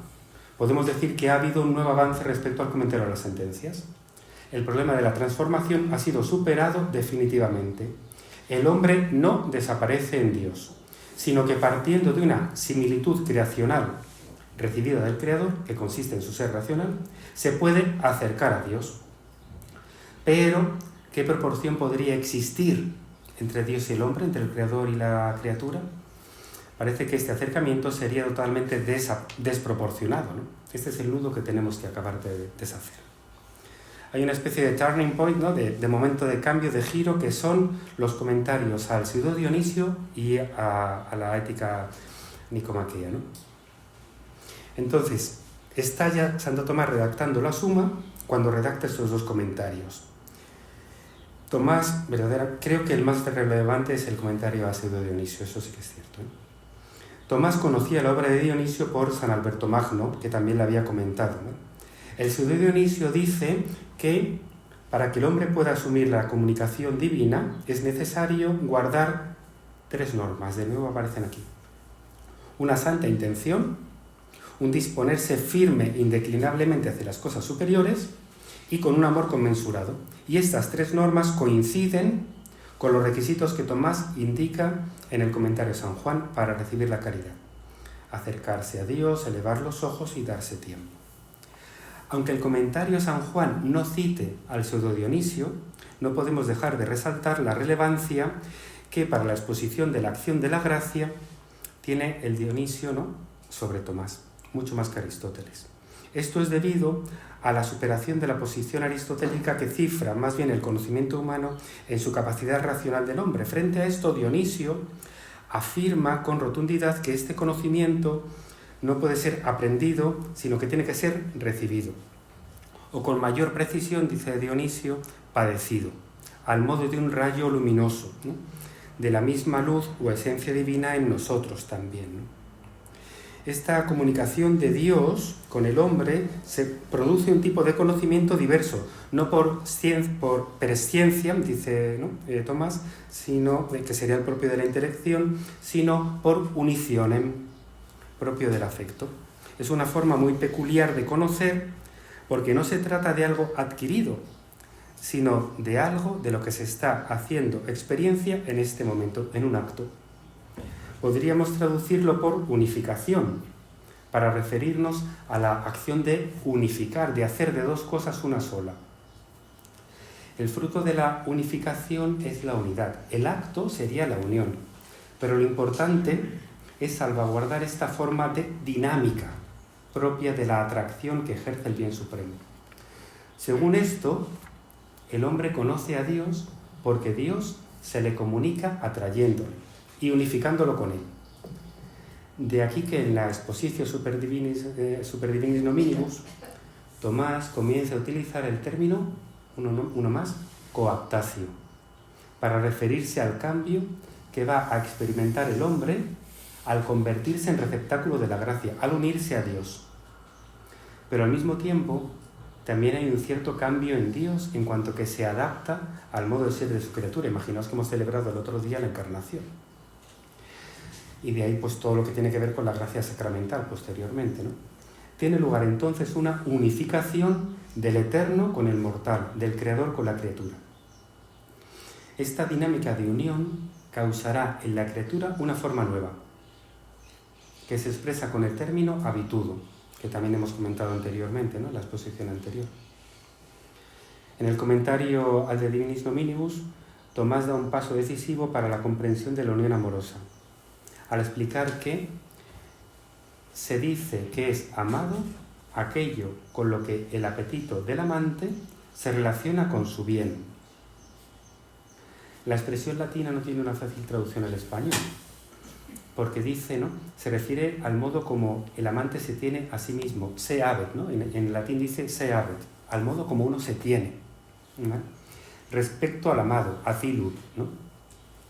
podemos decir que ha habido un nuevo avance respecto al comentario de las sentencias. El problema de la transformación ha sido superado definitivamente. El hombre no desaparece en Dios, sino que partiendo de una similitud creacional recibida del Creador, que consiste en su ser racional, se puede acercar a Dios. Pero, ¿qué proporción podría existir entre Dios y el hombre, entre el Creador y la criatura? Parece que este acercamiento sería totalmente desproporcionado, ¿no? Este es el nudo que tenemos que acabar de deshacer. Hay una especie de turning point, ¿no?, de momento de cambio, de giro, que son los comentarios al Pseudo Dionisio y a la Ética Nicomaquea, ¿no? Entonces, está ya Santo Tomás redactando la Suma cuando redacta estos dos comentarios. Tomás, creo que el más relevante es el comentario a Pseudo Dionisio, eso sí que es cierto, ¿eh? Tomás conocía la obra de Dionisio por San Alberto Magno, que también la había comentado, ¿no? El Pseudo Dionisio dice que para que el hombre pueda asumir la comunicación divina es necesario guardar tres normas, de nuevo aparecen aquí. Una santa intención, un disponerse firme indeclinablemente hacia las cosas superiores y con un amor conmensurado. Y estas tres normas coinciden con los requisitos que Tomás indica en el comentario de San Juan para recibir la caridad. Acercarse a Dios, elevar los ojos y darse tiempo. Aunque el comentario de San Juan no cite al Pseudo Dionisio, no podemos dejar de resaltar la relevancia que para la exposición de la acción de la gracia tiene el Dionisio, ¿no?, sobre Tomás, mucho más que Aristóteles. Esto es debido a la superación de la posición aristotélica que cifra más bien el conocimiento humano en su capacidad racional del hombre. Frente a esto, Dionisio afirma con rotundidad que este conocimiento no puede ser aprendido, sino que tiene que ser recibido. O con mayor precisión, dice Dionisio, padecido, al modo de un rayo luminoso, ¿no?, de la misma luz o esencia divina en nosotros también, ¿no? Esta comunicación de Dios con el hombre se produce un tipo de conocimiento diverso, no por presciencia, dice, ¿no?, Tomás, sino que sería el propio de la intelección, sino por unicionem, propio del afecto. Es una forma muy peculiar de conocer, porque no se trata de algo adquirido, sino de algo de lo que se está haciendo experiencia en este momento, en un acto. Podríamos traducirlo por unificación, para referirnos a la acción de unificar, de hacer de dos cosas una sola. El fruto de la unificación es la unidad. El acto sería la unión, pero lo importante es salvaguardar esta forma de dinámica propia de la atracción que ejerce el bien supremo. Según esto, el hombre conoce a Dios porque Dios se le comunica atrayéndole y unificándolo con él. De aquí que en la Expositio Superdivinis Nominibus, Tomás comienza a utilizar el término, uno más, coaptatio, para referirse al cambio que va a experimentar el hombre al convertirse en receptáculo de la gracia, al unirse a Dios. Pero al mismo tiempo, también hay un cierto cambio en Dios en cuanto que se adapta al modo de ser de su criatura. Imaginaos que hemos celebrado el otro día la Encarnación. Y de ahí pues todo lo que tiene que ver con la gracia sacramental posteriormente, ¿no? Tiene lugar entonces una unificación del eterno con el mortal, del creador con la criatura. Esta dinámica de unión causará en la criatura una forma nueva, que se expresa con el término habitudo, que también hemos comentado anteriormente, ¿no?, en la exposición anterior. En el comentario al De Divinis Nominibus, Tomás da un paso decisivo para la comprensión de la unión amorosa, al explicar que se dice que es amado aquello con lo que el apetito del amante se relaciona con su bien. La expresión latina no tiene una fácil traducción al español, porque dice, ¿no?, se refiere al modo como el amante se tiene a sí mismo, se habet, ¿no? En latín dice se habet, al modo como uno se tiene, ¿no?, respecto al amado, a filud, ¿no?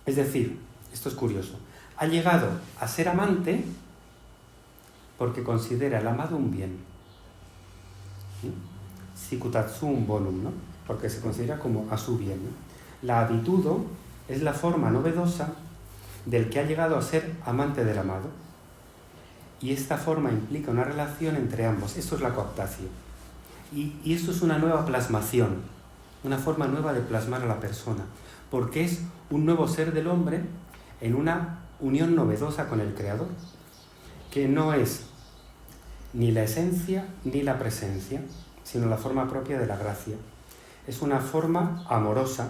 Es decir, esto es curioso, ha llegado a ser amante porque considera el amado un bien, sicutatsum bonum, ¿no?, porque se considera como a su bien, ¿no? La habitudo es la forma novedosa del que ha llegado a ser amante del amado. Y esta forma implica una relación entre ambos. Esto es la coaptatio. Y esto es una nueva plasmación, una forma nueva de plasmar a la persona, porque es un nuevo ser del hombre en una unión novedosa con el Creador, que no es ni la esencia ni la presencia, sino la forma propia de la gracia. Es una forma amorosa,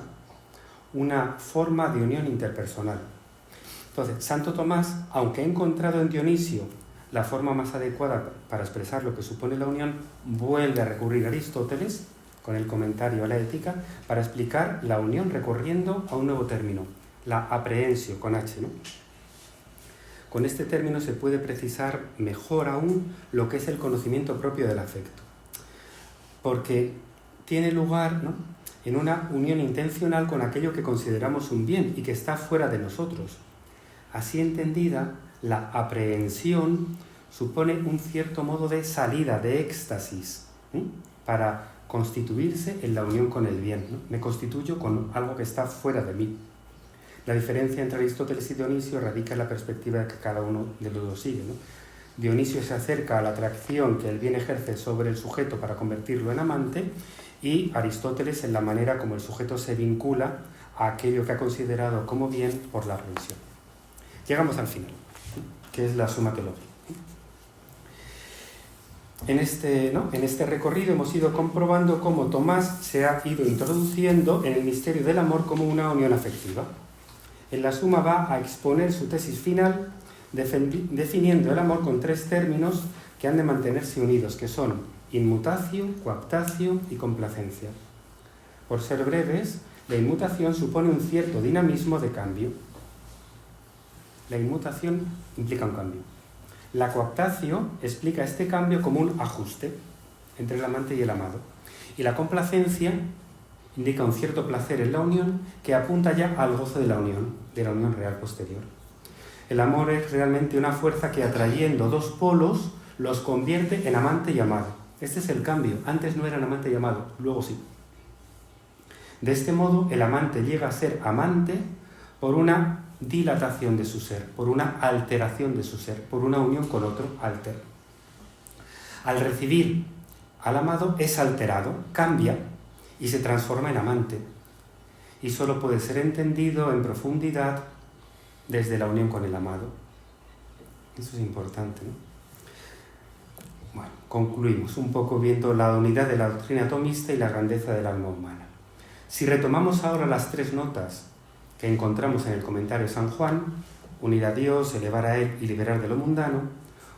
una forma de unión interpersonal. Entonces, Santo Tomás, aunque ha encontrado en Dionisio la forma más adecuada para expresar lo que supone la unión, vuelve a recurrir a Aristóteles, con el comentario a la Ética, para explicar la unión recurriendo a un nuevo término, la aprehensio, con H, ¿no? Con este término se puede precisar mejor aún lo que es el conocimiento propio del afecto, porque tiene lugar, ¿no?, en una unión intencional con aquello que consideramos un bien y que está fuera de nosotros. Así entendida, la aprehensión supone un cierto modo de salida, de éxtasis, para constituirse en la unión con el bien, ¿no? Me constituyo con algo que está fuera de mí. La diferencia entre Aristóteles y Dionisio radica en la perspectiva que cada uno de los dos sigue, ¿no? Dionisio se acerca a la atracción que el bien ejerce sobre el sujeto para convertirlo en amante, y Aristóteles en la manera como el sujeto se vincula a aquello que ha considerado como bien por la aprehensión. Llegamos al final, que es la Summa Theologiae. En este recorrido hemos ido comprobando cómo Tomás se ha ido introduciendo en el misterio del amor como una unión afectiva. En la Suma va a exponer su tesis final definiendo el amor con tres términos que han de mantenerse unidos, que son inmutatio, coaptatio y complacencia. Por ser breves, la inmutación supone un cierto dinamismo de cambio. La inmutación implica un cambio. La coaptatio explica este cambio como un ajuste entre el amante y el amado. Y la complacencia indica un cierto placer en la unión que apunta ya al gozo de la unión real posterior. El amor es realmente una fuerza que, atrayendo dos polos, los convierte en amante y amado. Este es el cambio. Antes no eran amante y amado, luego sí. De este modo, el amante llega a ser amante por una dilatación de su ser, por una alteración de su ser, por una unión con otro alter. Al recibir al amado es alterado, cambia y se transforma en amante. Y solo puede ser entendido en profundidad desde la unión con el amado. Eso es importante, ¿no? Bueno, concluimos un poco viendo la unidad de la doctrina tomista y la grandeza del alma humana. Si retomamos ahora las tres notas que encontramos en el comentario de San Juan, unir a Dios, elevar a Él y liberar de lo mundano,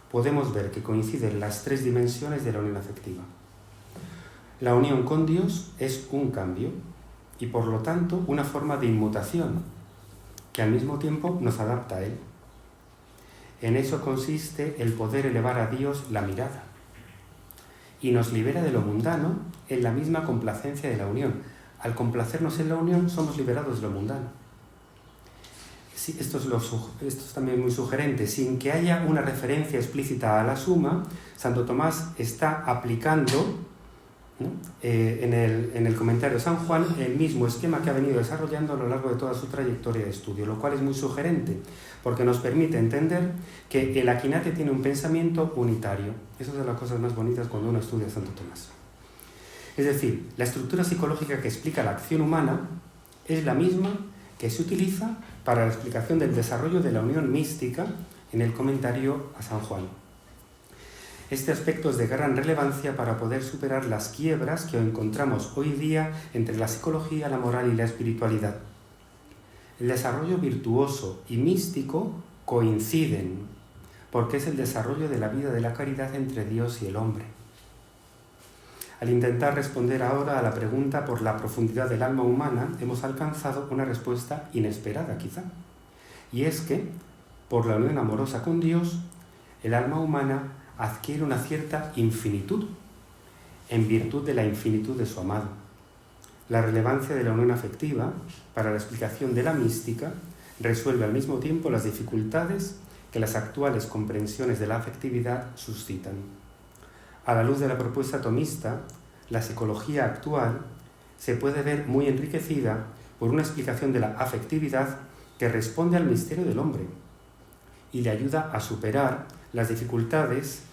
podemos ver que coinciden las tres dimensiones de la unión afectiva. La unión con Dios es un cambio y por lo tanto una forma de inmutación que al mismo tiempo nos adapta a Él. En eso consiste el poder elevar a Dios la mirada y nos libera de lo mundano en la misma complacencia de la unión. Al complacernos en la unión somos liberados de lo mundano. Sí, esto es también muy sugerente. Sin que haya una referencia explícita a la suma, Santo Tomás está aplicando, ¿no?, en el comentario de San Juan el mismo esquema que ha venido desarrollando a lo largo de toda su trayectoria de estudio, lo cual es muy sugerente porque nos permite entender que el Aquinate tiene un pensamiento unitario. Eso es de las cosas más bonitas cuando uno estudia a Santo Tomás. Es decir, la estructura psicológica que explica la acción humana es la misma que se utiliza para la explicación del desarrollo de la unión mística en el comentario a San Juan. Este aspecto es de gran relevancia para poder superar las quiebras que encontramos hoy día entre la psicología, la moral y la espiritualidad. El desarrollo virtuoso y místico coinciden, porque es el desarrollo de la vida de la caridad entre Dios y el hombre. Al intentar responder ahora a la pregunta por la profundidad del alma humana, hemos alcanzado una respuesta inesperada quizá, y es que, por la unión amorosa con Dios, el alma humana adquiere una cierta infinitud, en virtud de la infinitud de su amado. La relevancia de la unión afectiva para la explicación de la mística resuelve al mismo tiempo las dificultades que las actuales comprensiones de la afectividad suscitan. A la luz de la propuesta tomista, la psicología actual se puede ver muy enriquecida por una explicación de la afectividad que responde al misterio del hombre y le ayuda a superar las dificultades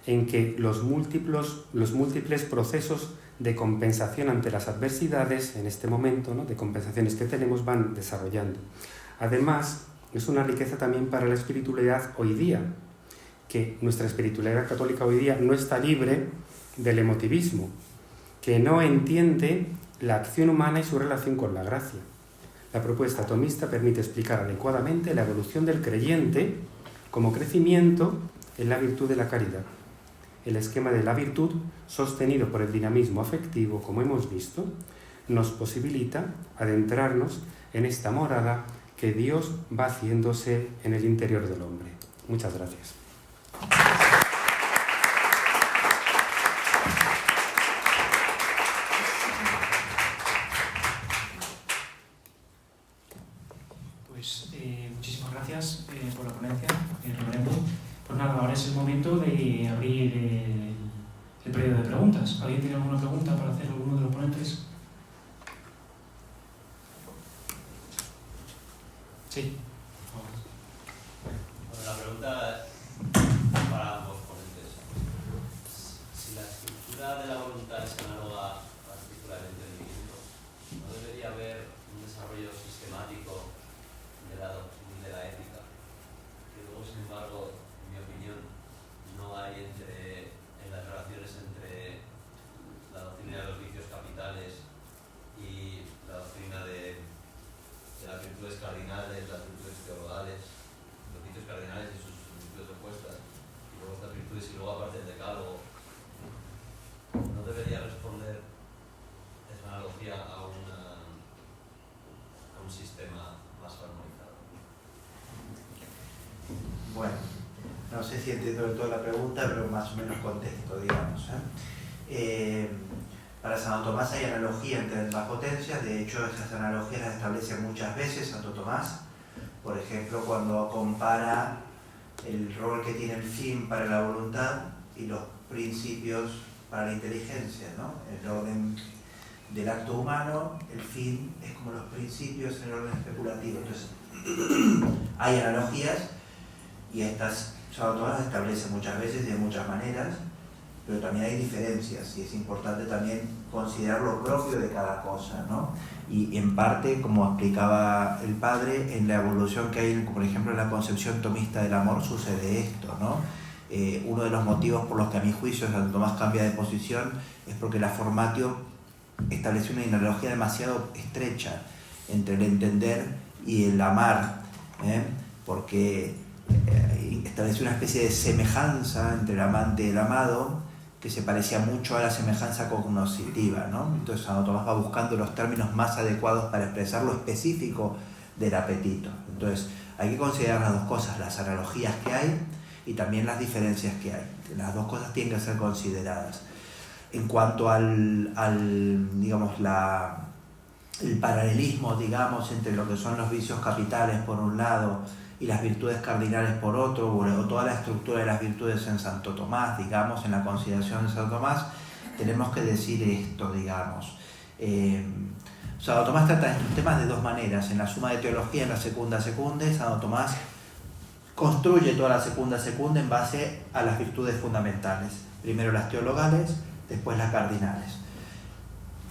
en que los múltiples procesos de compensación ante las adversidades en este momento, ¿no?, de compensaciones que tenemos, van desarrollando. Además, es una riqueza también para la espiritualidad hoy día, que nuestra espiritualidad católica hoy día no está libre del emotivismo, que no entiende la acción humana y su relación con la gracia. La propuesta tomista permite explicar adecuadamente la evolución del creyente como crecimiento en la virtud de la caridad. El esquema de la virtud, sostenido por el dinamismo afectivo, como hemos visto, nos posibilita adentrarnos en esta morada que Dios va haciéndose en el interior del hombre. Muchas gracias. Pues muchísimas gracias por la ponencia, reverendo. Pues nada, ahora es el momento de abrir el periodo de preguntas. ¿Alguien tiene alguna pregunta para hacer alguno de los ponentes? Sí. Bueno, la pregunta para ambos ponentes. Si la estructura de la voluntad es análoga a la estructura del entendimiento, ¿no debería haber un desarrollo sistemático de la doctrina y de la ética? Que luego, sin embargo, en mi opinión, no hay en las relaciones entre la doctrina de los vicios capitales y la doctrina de las virtudes cardinales, las virtudes teologales, los vicios cardinales y sus virtudes opuestas, y luego estas virtudes y luego aparte el decálogo. ¿No debería responder esa analogía a un sistema más armonizado? Bueno, no sé si entiendo del todo la pregunta, pero más o menos contesto, digamos. Para Santo Tomás hay analogía entre las potencias, de hecho esas analogías las establece muchas veces Santo Tomás. Por ejemplo, cuando compara el rol que tiene el fin para la voluntad y los principios para la inteligencia, ¿no? El orden del acto humano, el fin es como los principios en el orden especulativo. Entonces, hay analogías y estas Santo Tomás las establece muchas veces y de muchas maneras, pero también hay diferencias y es importante también considerar lo propio de cada cosa, ¿no? Y en parte, como explicaba el padre, en la evolución que hay, por ejemplo, en la concepción tomista del amor sucede esto, ¿no? Uno de los motivos por los que a mi juicio Santo Tomás cambia de posición es porque la Formatio estableció una analogía demasiado estrecha entre el entender y el amar, porque estableció una especie de semejanza entre el amante y el amado que se parecía mucho a la semejanza cognoscitiva, ¿no? Entonces Santo Tomás va buscando los términos más adecuados para expresar lo específico del apetito. Entonces hay que considerar las dos cosas, las analogías que hay y también las diferencias que hay. Las dos cosas tienen que ser consideradas. En cuanto al digamos, el paralelismo, digamos, entre lo que son los vicios capitales por un lado y las virtudes cardinales por otro, o toda la estructura de las virtudes en Santo Tomás, digamos, en la consideración de Santo Tomás, tenemos que decir esto, digamos. Santo Tomás trata estos temas de dos maneras. En la Suma de Teología, en la Secunda Secunde, Santo Tomás construye toda la Secunda Secunde en base a las virtudes fundamentales. Primero las teologales, después las cardinales.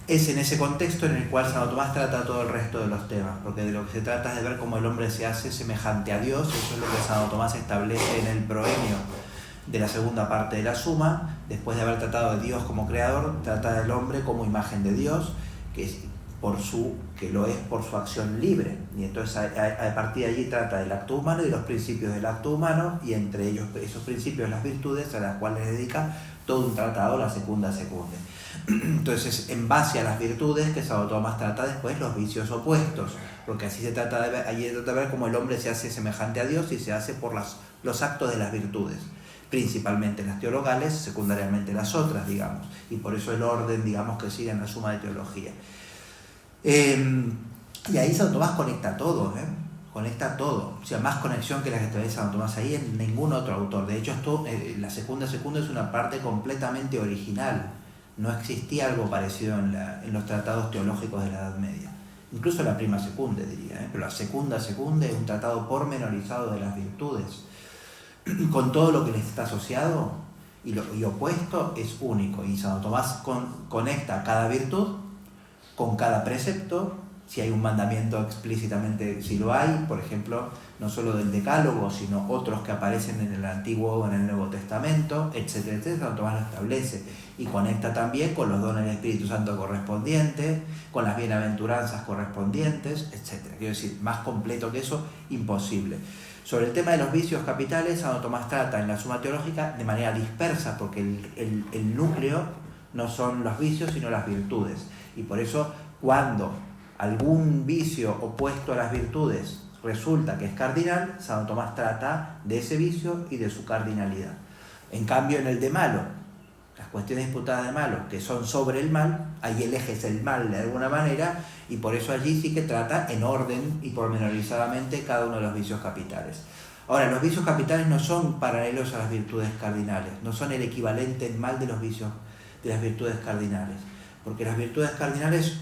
Es en ese contexto en el cual Santo Tomás trata todo el resto de los temas, porque de lo que se trata es de ver cómo el hombre se hace semejante a Dios. Eso es lo que Santo Tomás establece en el proemio de la segunda parte de la Suma. Después de haber tratado de Dios como creador, trata del hombre como imagen de Dios, que lo es por su acción libre. Y entonces a partir de allí trata del acto humano y los principios del acto humano, y entre ellos esos principios las virtudes, a las cuales le dedica todo un tratado, la Secunda Secunde. Entonces, en base a las virtudes que Santo Tomás trata después los vicios opuestos, porque así se trata de ver, allí se trata de ver cómo el hombre se hace semejante a Dios y se hace por los actos de las virtudes, principalmente las teologales, secundariamente las otras, digamos, y por eso el orden, digamos, que sigue en la Suma de Teología. Y ahí Santo Tomás conecta todo, conecta todo, o sea, más conexión que la que establece Santo Tomás ahí en ningún otro autor. De hecho, la Secunda Secunda es una parte completamente original. No existía algo parecido en los tratados teológicos de la Edad Media. Incluso la Prima Secunde, diría, pero la Secunda Secunde es un tratado pormenorizado de las virtudes, con todo lo que les está asociado y opuesto, es único. Y Santo Tomás conecta cada virtud con cada precepto. Si hay un mandamiento explícitamente, si lo hay, por ejemplo, no solo del Decálogo, sino otros que aparecen en el Antiguo o en el Nuevo Testamento, etcétera, etcétera, Santo Tomás lo establece y conecta también con los dones del Espíritu Santo correspondientes, con las bienaventuranzas correspondientes, etcétera. Quiero decir, más completo que eso, imposible. Sobre el tema de los vicios capitales, Santo Tomás trata en la Suma Teológica de manera dispersa, porque el núcleo no son los vicios, sino las virtudes. Y por eso, cuando algún vicio opuesto a las virtudes resulta que es cardinal, Santo Tomás trata de ese vicio y de su cardinalidad. En cambio, en el de malo, las cuestiones disputadas de malo, que son sobre el mal, ahí el eje es el mal de alguna manera, y por eso allí sí que trata en orden y pormenorizadamente cada uno de los vicios capitales. Ahora, los vicios capitales no son paralelos a las virtudes cardinales, no son el equivalente en mal de los vicios de las virtudes cardinales. Porque las virtudes cardinales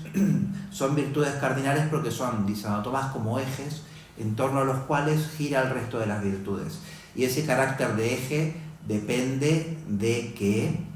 son virtudes cardinales porque son, dice Santo Tomás, como ejes en torno a los cuales gira el resto de las virtudes. Y ese carácter de eje depende de que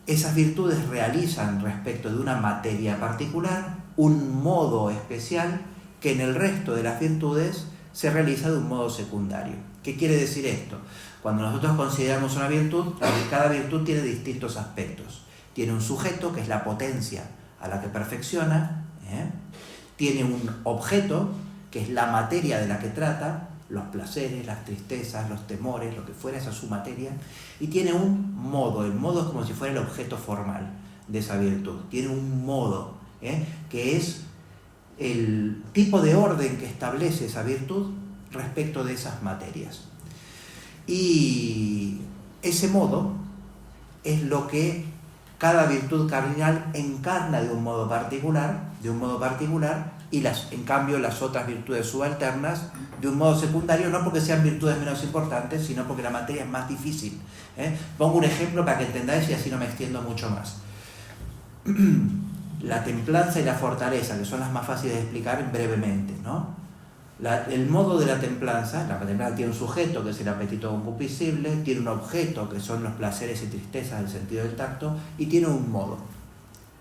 esas virtudes realizan respecto de una materia particular un modo especial que en el resto de las virtudes se realiza de un modo secundario. ¿Qué quiere decir esto? Cuando nosotros consideramos una virtud, cada virtud tiene distintos aspectos. Tiene un sujeto, que es la potencia a la que perfecciona, tiene un objeto, que es la materia de la que trata, los placeres, las tristezas, los temores, lo que fuera, esa es su materia, y tiene un modo. El modo es como si fuera el objeto formal de esa virtud. Tiene un modo, que es el tipo de orden que establece esa virtud respecto de esas materias. Y ese modo es lo que cada virtud cardinal encarna de un modo particular, y en cambio las otras virtudes subalternas de un modo secundario, no porque sean virtudes menos importantes, sino porque la materia es más difícil. Pongo un ejemplo para que entendáis y así no me extiendo mucho más. La templanza y la fortaleza, que son las más fáciles de explicar brevemente, ¿no? El modo de la templanza tiene un sujeto, que es el apetito concupiscible, tiene un objeto, que son los placeres y tristezas del sentido del tacto, y tiene un modo.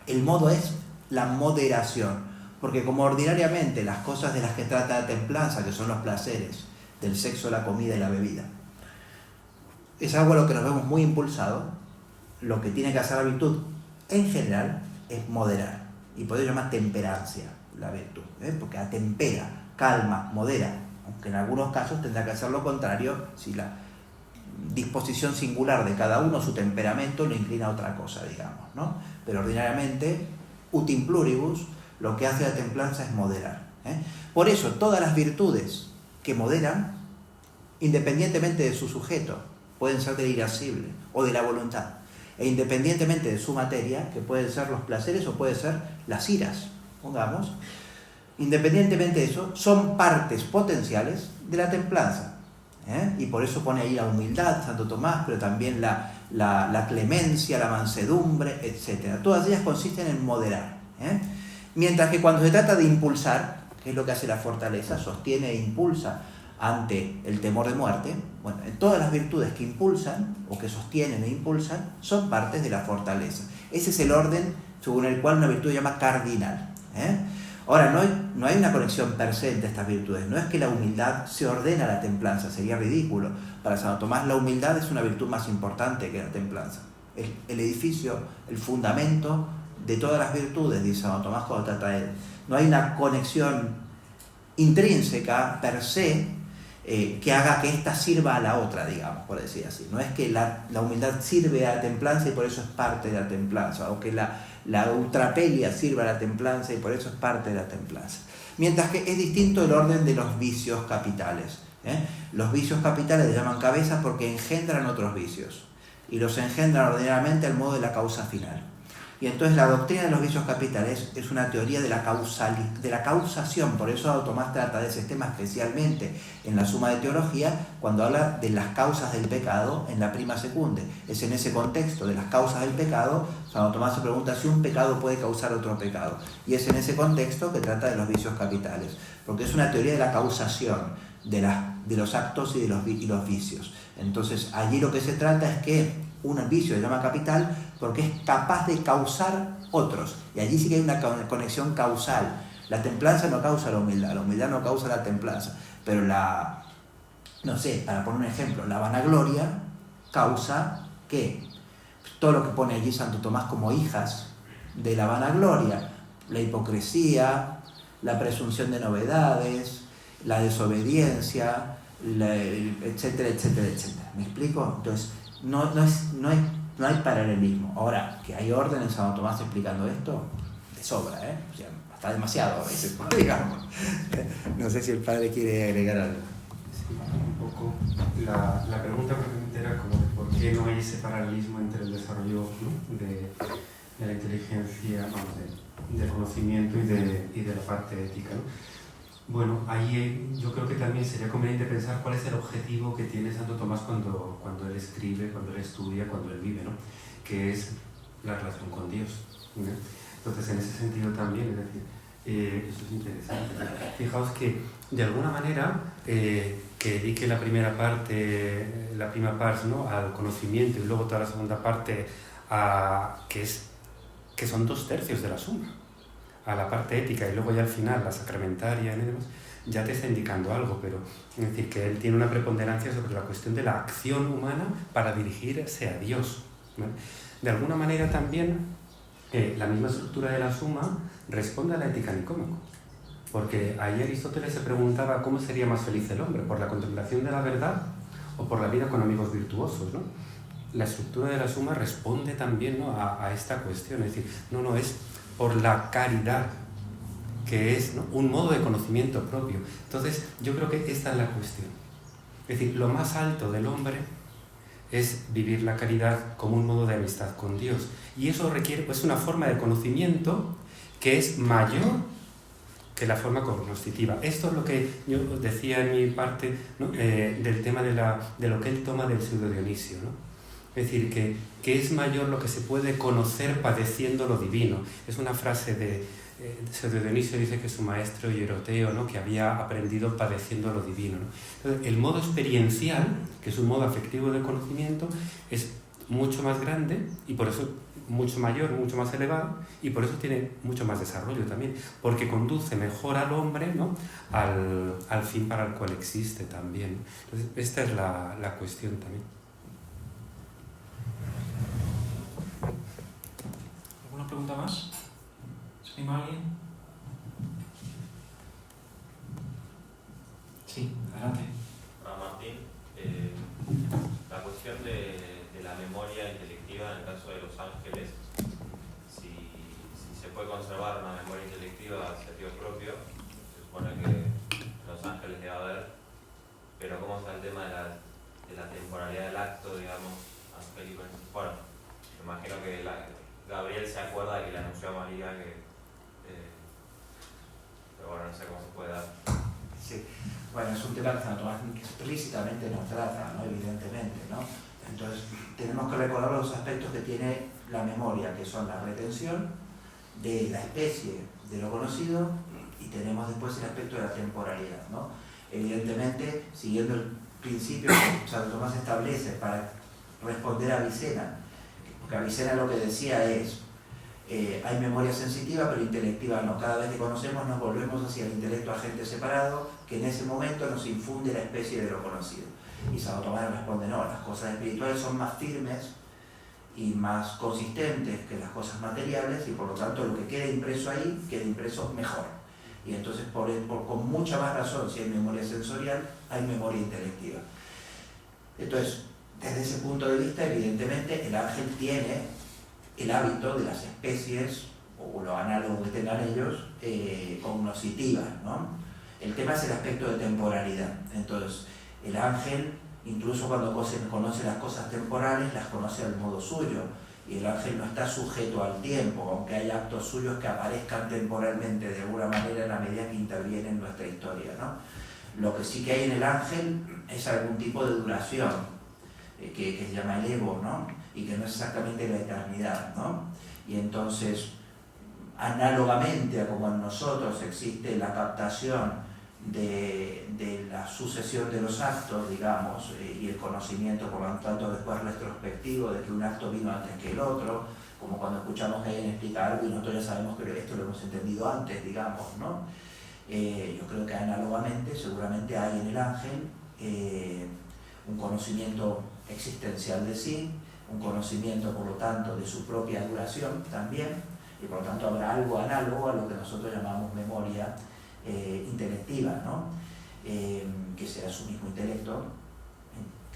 El modo es la moderación, porque como ordinariamente las cosas de las que trata la templanza, que son los placeres del sexo, la comida y la bebida, es algo a lo que nos vemos muy impulsado, lo que tiene que hacer la virtud en general es moderar, y por ello llama temperancia la virtud, porque atempera, calma, modera, aunque en algunos casos tendrá que hacer lo contrario si la disposición singular de cada uno, su temperamento lo inclina a otra cosa, digamos, ¿no? Pero ordinariamente, utim pluribus, lo que hace la templanza es moderar, ¿eh? Por eso, todas las virtudes que moderan, independientemente de su sujeto, pueden ser del irascible o de la voluntad, e independientemente de su materia, que pueden ser los placeres o pueden ser las iras, pongamos, independientemente de eso, son partes potenciales de la templanza, ¿eh? Y por eso pone ahí la humildad, Santo Tomás, pero también la clemencia, la mansedumbre, etc. Todas ellas consisten en moderar, ¿eh? Mientras que cuando se trata de impulsar, que es lo que hace la fortaleza, sostiene e impulsa ante el temor de muerte, bueno, todas las virtudes que impulsan, o que sostienen e impulsan, son partes de la fortaleza. Ese es el orden según el cual una virtud se llama cardinal, ¿eh? Ahora, no hay una conexión per se entre estas virtudes. No es que la humildad se ordena a la templanza, sería ridículo. Para Santo Tomás, la humildad es una virtud más importante que la templanza. El edificio, el fundamento de todas las virtudes, dice Santo Tomás cuando trata de él. No hay una conexión intrínseca per se que haga que ésta sirva a la otra, digamos, por decir así. No es que la humildad sirve a la templanza y por eso es parte de la templanza, o que la ultrapelia sirve a la templanza y por eso es parte de la templanza. Mientras que es distinto el orden de los vicios capitales, ¿eh? Los vicios capitales se llaman cabeza porque engendran otros vicios, y los engendran ordinariamente al modo de la causa final. Y entonces la doctrina de los vicios capitales es una teoría de la causación. Por eso Santo Tomás trata de ese tema especialmente en la Suma de Teología, cuando habla de las causas del pecado en la Prima Secunde. Es en ese contexto de las causas del pecado, Santo Tomás se pregunta si un pecado puede causar otro pecado. Y es en ese contexto que trata de los vicios capitales, porque es una teoría de la causación de los actos y de los vicios. Entonces allí lo que se trata es que un vicio se llama capital porque es capaz de causar otros, y allí sí que hay una conexión causal. La templanza no causa la humildad no causa la templanza, pero no sé, para poner un ejemplo, la vanagloria causa que todo lo que pone allí Santo Tomás como hijas de la vanagloria, la hipocresía, la presunción de novedades, la desobediencia, etcétera, etcétera, etcétera. ¿Me explico? Entonces, no hay paralelismo. Ahora, que hay orden en Santo Tomás explicando esto, de sobra, ¿eh? O sea, hasta demasiado a veces, digamos. No sé si el padre quiere agregar algo. Sí, un poco. La pregunta precisamente era como de por qué no hay ese paralelismo entre el desarrollo, ¿no?, de la inteligencia, vamos, del conocimiento y de la parte ética, ¿no? Bueno, ahí yo creo que también sería conveniente pensar cuál es el objetivo que tiene Santo Tomás cuando él escribe, cuando él estudia, cuando él vive, ¿no? Que es la relación con Dios, ¿no? Entonces, en ese sentido también, es decir, eso es interesante. Fijaos que, de alguna manera, que dedique la primera parte, la prima parte, ¿no?, al conocimiento, y luego toda la segunda parte que son 2/3 de la suma, a la parte ética, y luego ya al final la sacramentaria y demás, ya te está indicando algo, pero es decir, que él tiene una preponderancia sobre la cuestión de la acción humana para dirigirse a Dios, ¿no? De alguna manera también la misma estructura de la suma responde a la ética nicómaco, porque ahí Aristóteles se preguntaba cómo sería más feliz el hombre, por la contemplación de la verdad o por la vida con amigos virtuosos, ¿no? La estructura de la suma responde también, ¿no?, a esta cuestión, es decir, no es por la caridad, que es, ¿no?, un modo de conocimiento propio. Entonces, yo creo que esta es la cuestión. Es decir, lo más alto del hombre es vivir la caridad como un modo de amistad con Dios. Y eso requiere, pues, una forma de conocimiento que es mayor que la forma cognoscitiva. Esto es lo que yo decía en mi parte, ¿no?, del tema de lo que él toma del pseudo Dionisio, ¿no? Es decir, que es mayor lo que se puede conocer padeciendo lo divino. Es una frase de pseudo Dionisio, dice que su maestro Hieroteo, ¿no?, que había aprendido padeciendo lo divino, ¿no? Entonces, el modo experiencial, que es un modo afectivo de conocimiento, es mucho más grande y por eso mucho mayor, mucho más elevado, y por eso tiene mucho más desarrollo también, porque conduce mejor al hombre, ¿no?, al fin para el cual existe también. Entonces, esta es la cuestión también. ¿Alguna pregunta más? ¿Se anima alguien? Sí, adelante. Martín, la noción de la memoria intelectiva en el caso de los ángeles, si se puede conservar una memoria intelectiva hacia Dios propio, se supone que los ángeles debe haber, pero ¿cómo está el tema de la temporalidad del acto, digamos, angélico? Bueno, me imagino que Gabriel se acuerda de que le anunció a María pero bueno, no sé cómo se puede dar. Sí, bueno, es un tema que Santo Tomás explícitamente nos trata, ¿no? Evidentemente, ¿no? Entonces, tenemos que recordar los aspectos que tiene la memoria, que son la retención de la especie de lo conocido, y tenemos después el aspecto de la temporalidad, ¿no? Evidentemente, siguiendo el principio que Santo Tomás establece para responder a Avicena, porque Avicena lo que decía es, hay memoria sensitiva pero intelectiva no. Cada vez que conocemos nos volvemos hacia el intelecto agente separado, que en ese momento nos infunde la especie de lo conocido. Y Santo Tomás responde, no, las cosas espirituales son más firmes y más consistentes que las cosas materiales, y por lo tanto lo que queda impreso ahí, queda impreso mejor. Y entonces con mucha más razón, si hay memoria sensorial, hay memoria intelectiva. Entonces, desde ese punto de vista, evidentemente, el ángel tiene el hábito de las especies, o lo análogo que tengan ellos, cognoscitivas, ¿no? El tema es el aspecto de temporalidad. Entonces, el ángel, incluso cuando conoce las cosas temporales, las conoce al modo suyo, y el ángel no está sujeto al tiempo, aunque hay actos suyos que aparezcan temporalmente de alguna manera en la medida que interviene en nuestra historia, ¿no? Lo que sí que hay en el ángel es algún tipo de duración, que se llama el ego, ¿no? Y que no es exactamente la eternidad, ¿no? Y entonces, análogamente a como en nosotros existe la captación de la sucesión de los actos, digamos, y el conocimiento, por lo tanto, después retrospectivo de que un acto vino antes que el otro, como cuando escuchamos que alguien explica algo y nosotros ya sabemos que esto lo hemos entendido antes, digamos, ¿no? Yo creo que análogamente seguramente hay en el ángel un conocimiento existencial de sí, un conocimiento, por lo tanto, de su propia duración también, y por lo tanto habrá algo análogo a lo que nosotros llamamos memoria intelectiva, ¿no? Que será su mismo intelecto,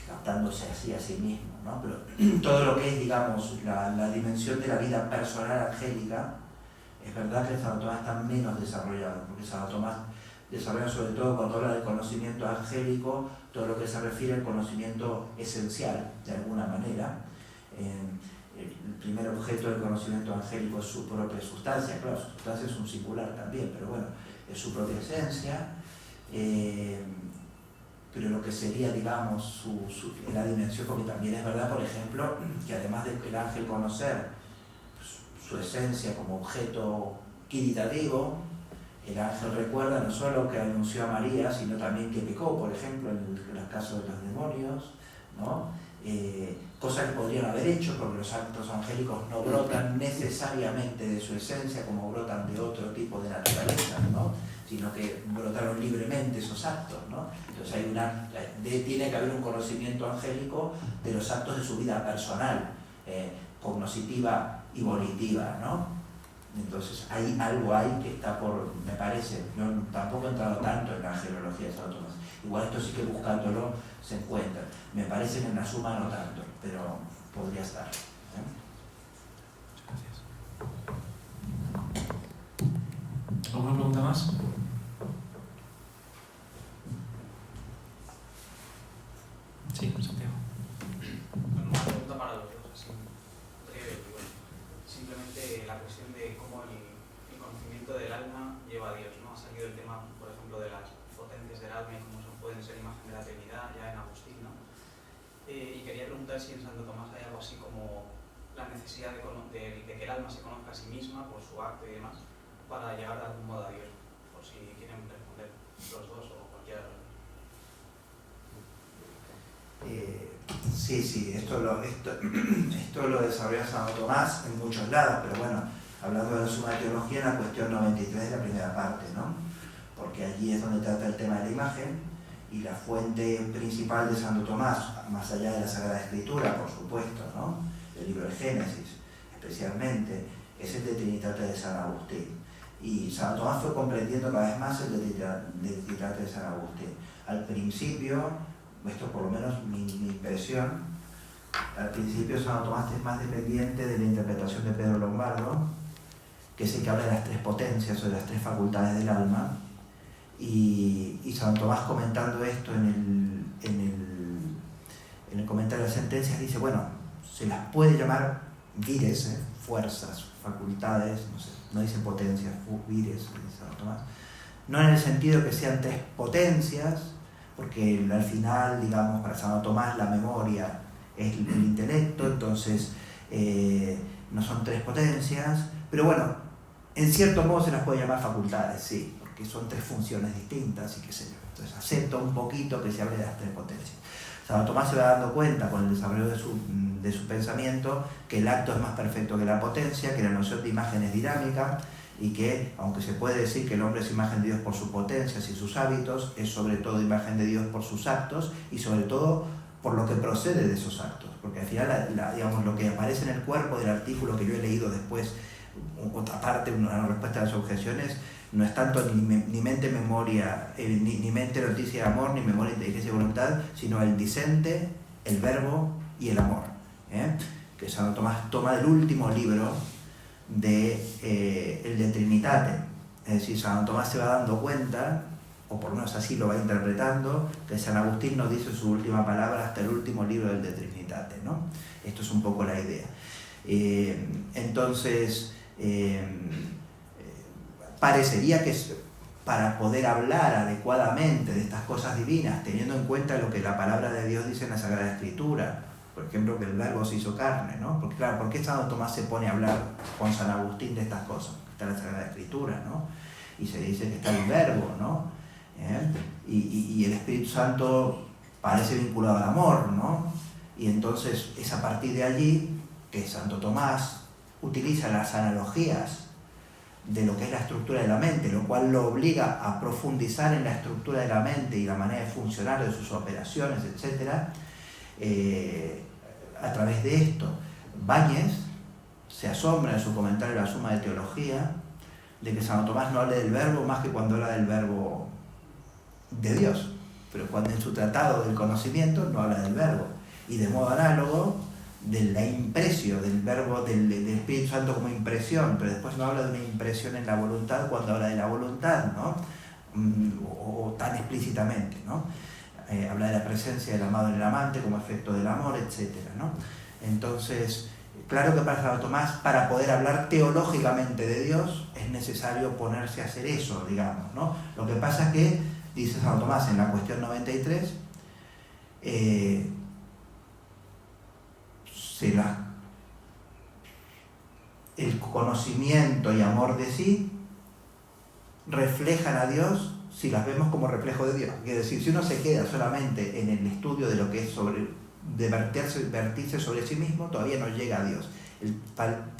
captándose así a sí mismo, ¿no? Pero todo lo que es, digamos, la dimensión de la vida personal angélica, es verdad que Santo Tomás está menos desarrollado, porque Santo Tomás desarrolla sobre todo cuando habla del conocimiento angélico, todo lo que se refiere al conocimiento esencial, de alguna manera. El primer objeto del conocimiento angélico es su propia sustancia, claro, su sustancia es un singular también, pero bueno, es su propia esencia, pero lo que sería, digamos, la dimensión, porque también es verdad, por ejemplo, que además de el ángel conocer su esencia como objeto qualitativo, el ángel recuerda no solo que anunció a María, sino también que pecó, por ejemplo, en el caso de los demonios, ¿no? Cosas que podrían haber hecho, porque los actos angélicos no brotan necesariamente de su esencia como brotan de otro tipo de naturaleza, ¿no? Sino que brotaron libremente esos actos, ¿no? Entonces tiene que haber un conocimiento angélico de los actos de su vida personal, cognoscitiva y volitiva, ¿no? Entonces hay algo ahí que está me parece, yo tampoco he entrado tanto en la angelología de Santo Tomás, igual esto sí que buscándolo se encuentra, me parece que en la suma no tanto, pero podría estar. Gracias. ¿Alguna pregunta más? Sí, Santiago. Una pregunta para los dos, así breve, y bueno, simplemente la cuestión de cómo el conocimiento del alma lleva a Dios, ¿no? Ha salido el tema, por ejemplo, de las potencias del alma y cómo pueden ser imagen de la Trinidad, ya en Agustín, ¿no? Y quería preguntar si en Santo Tomás hay algo así como la necesidad de que el alma se conozca a sí misma por su acto y demás, para llegar de algún modo a Dios, por si quieren responder los dos o cualquiera de los dos. Sí, esto lo desarrolla Santo Tomás en muchos lados, pero bueno, hablando de la Suma de Teología, en la cuestión 93 de la primera parte, ¿no? Porque allí es donde trata el tema de la imagen, y la fuente principal de Santo Tomás, más allá de la Sagrada Escritura, por supuesto, ¿no? El libro de Génesis, especialmente, es el de Trinitate de San Agustín. Y Santo Tomás fue comprendiendo cada vez más el de Trinitate de San Agustín. Al principio, esto por lo menos mi impresión, al principio Santo Tomás es más dependiente de la interpretación de Pedro Lombardo, que es el que habla de las tres potencias o de las tres facultades del alma, y Santo Tomás, comentando esto en el comentario de las sentencias, dice, bueno, se las puede llamar vires, fuerzas, facultades, no sé, no dice potencias, vires, dice Santo Tomás, no en el sentido que sean tres potencias, porque al final, digamos, para Santo Tomás la memoria es el intelecto, entonces no son tres potencias, pero bueno, en cierto modo se las puede llamar facultades, sí, porque son tres funciones distintas y qué sé yo. Entonces acepto un poquito que se hable de las tres potencias. Santo Tomás se va dando cuenta con el desarrollo de su pensamiento que el acto es más perfecto que la potencia, que la noción de imagen es dinámica y que, aunque se puede decir que el hombre es imagen de Dios por sus potencias y sus hábitos, es sobre todo imagen de Dios por sus actos y sobre todo por lo que procede de esos actos. Porque al final, digamos, lo que aparece en el cuerpo del artículo que yo he leído después, otra parte, una respuesta a las objeciones, no es tanto ni mente, memoria, ni mente, noticia y amor, ni memoria, inteligencia y voluntad, sino el discente, el verbo y el amor. Que Santo Tomás toma del último libro de el de Trinitate. Es decir, Santo Tomás se va dando cuenta, o por lo menos así lo va interpretando, que San Agustín nos dice su última palabra hasta el último libro del de Trinitate, ¿no? Esto es un poco la idea. Entonces, parecería que para poder hablar adecuadamente de estas cosas divinas, teniendo en cuenta lo que la palabra de Dios dice en la Sagrada Escritura, por ejemplo, que el verbo se hizo carne, ¿no? Porque claro, ¿por qué Santo Tomás se pone a hablar con San Agustín de estas cosas? Está en la Sagrada Escritura, ¿no? Y se dice que está el verbo, ¿no? Y el Espíritu Santo parece vinculado al amor, ¿no? Y entonces es a partir de allí que Santo Tomás utiliza las analogías de lo que es la estructura de la mente, lo cual lo obliga a profundizar en la estructura de la mente y la manera de funcionar de sus operaciones, etc. A través de esto, Báñez se asombra en su comentario de la Suma de Teología de que Santo Tomás no hable del verbo más que cuando habla del verbo de Dios, pero cuando en su tratado del conocimiento no habla del verbo. Y de modo análogo, de la impresio del verbo del Espíritu Santo como impresión, pero después no habla de una impresión en la voluntad cuando habla de la voluntad, ¿no? O tan explícitamente, ¿no? Habla de la presencia del amado en el amante como efecto del amor, etc., ¿no? Entonces, claro que para Santo Tomás, para poder hablar teológicamente de Dios, es necesario ponerse a hacer eso, digamos, ¿no? Lo que pasa es que, dice Santo Tomás en la cuestión 93, el conocimiento y amor de sí reflejan a Dios si las vemos como reflejo de Dios. Es decir, si uno se queda solamente en el estudio de lo que es vertirse sobre sí mismo, todavía no llega a Dios.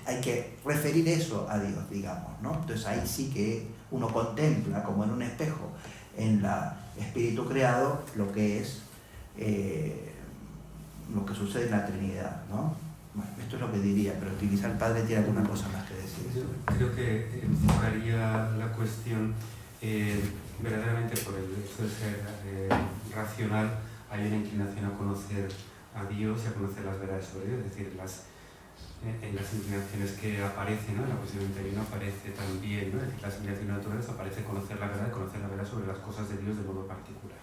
Hay que referir eso a Dios, digamos, ¿no? Entonces ahí sí que uno contempla, como en un espejo, en el espíritu creado, lo que es lo que sucede en la Trinidad, ¿no? Bueno, esto es lo que diría, pero quizá el padre tiene alguna cosa más que decir. Yo creo que enfocaría la cuestión verdaderamente por el hecho de ser racional. Hay una inclinación a conocer a Dios y a conocer las verdades sobre Dios, es decir, en las inclinaciones que aparecen, ¿no? En la cuestión interior aparece también, ¿no? Es decir, las inclinaciones naturales aparece conocer la verdad sobre las cosas de Dios de modo particular.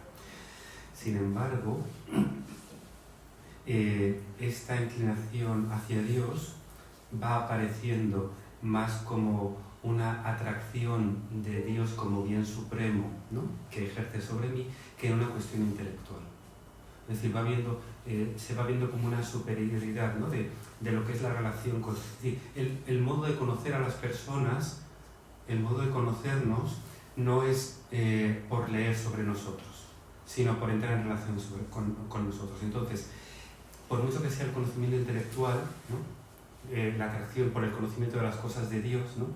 Sin embargo, esta inclinación hacia Dios va apareciendo más como una atracción de Dios como bien supremo, ¿no? Que ejerce sobre mí, que en una cuestión intelectual. Es decir, se va viendo como una superioridad, ¿no? de lo que es la relación con... Es decir, el modo de conocer a las personas, el modo de conocernos, no es por leer sobre nosotros, sino por entrar en relación con nosotros. Entonces, por mucho que sea el conocimiento intelectual, ¿no? La atracción por el conocimiento de las cosas de Dios, ¿no?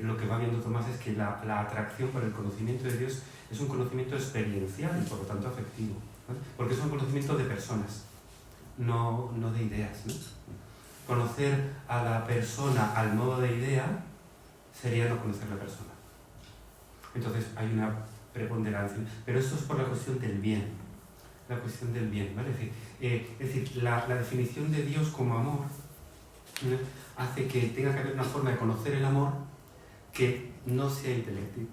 Lo que va viendo Tomás es que la atracción por el conocimiento de Dios es un conocimiento experiencial y por lo tanto afectivo, ¿no? Porque es un conocimiento de personas, no de ideas, ¿no? Conocer a la persona al modo de idea sería no conocer a la persona. Entonces hay una preponderancia, pero esto es por la cuestión del bien. la cuestión del bien, ¿vale? Es decir, la definición de Dios como amor hace que tenga que haber una forma de conocer el amor que no sea intelectiva,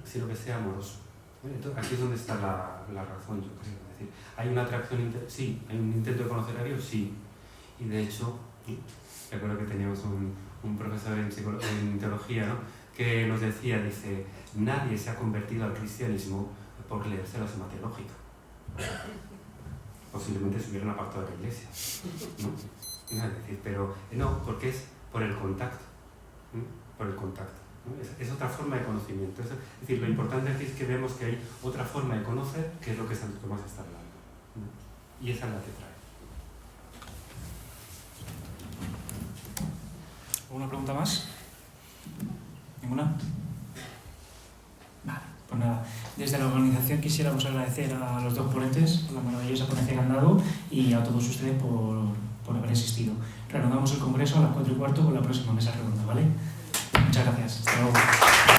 sino que sea amoroso. Entonces, aquí es donde está la razón, yo creo. Es decir, ¿hay una atracción? Sí. ¿Hay un intento de conocer a Dios? Sí. Y de hecho, recuerdo que teníamos un profesor en teología, ¿no?, que nos decía, dice, nadie se ha convertido al cristianismo por leerse la Suma Teológica. Posiblemente se hubieran apartado de la iglesia, ¿no? Es decir, pero no, porque es por el contacto, ¿no? Por el contacto, ¿no? Es otra forma de conocimiento. Es decir, lo importante aquí es que vemos que hay otra forma de conocer, que es lo que Santo Tomás está hablando, ¿no? Y esa es la que trae. ¿Alguna pregunta más? ¿Ninguna? Vale, pues nada. Desde la organización quisiéramos agradecer a los dos ponentes por la maravillosa ponencia que han dado y a todos ustedes por haber asistido. Reanudamos el congreso a las 4:15 con la próxima mesa redonda, ¿vale? Muchas gracias. Hasta luego.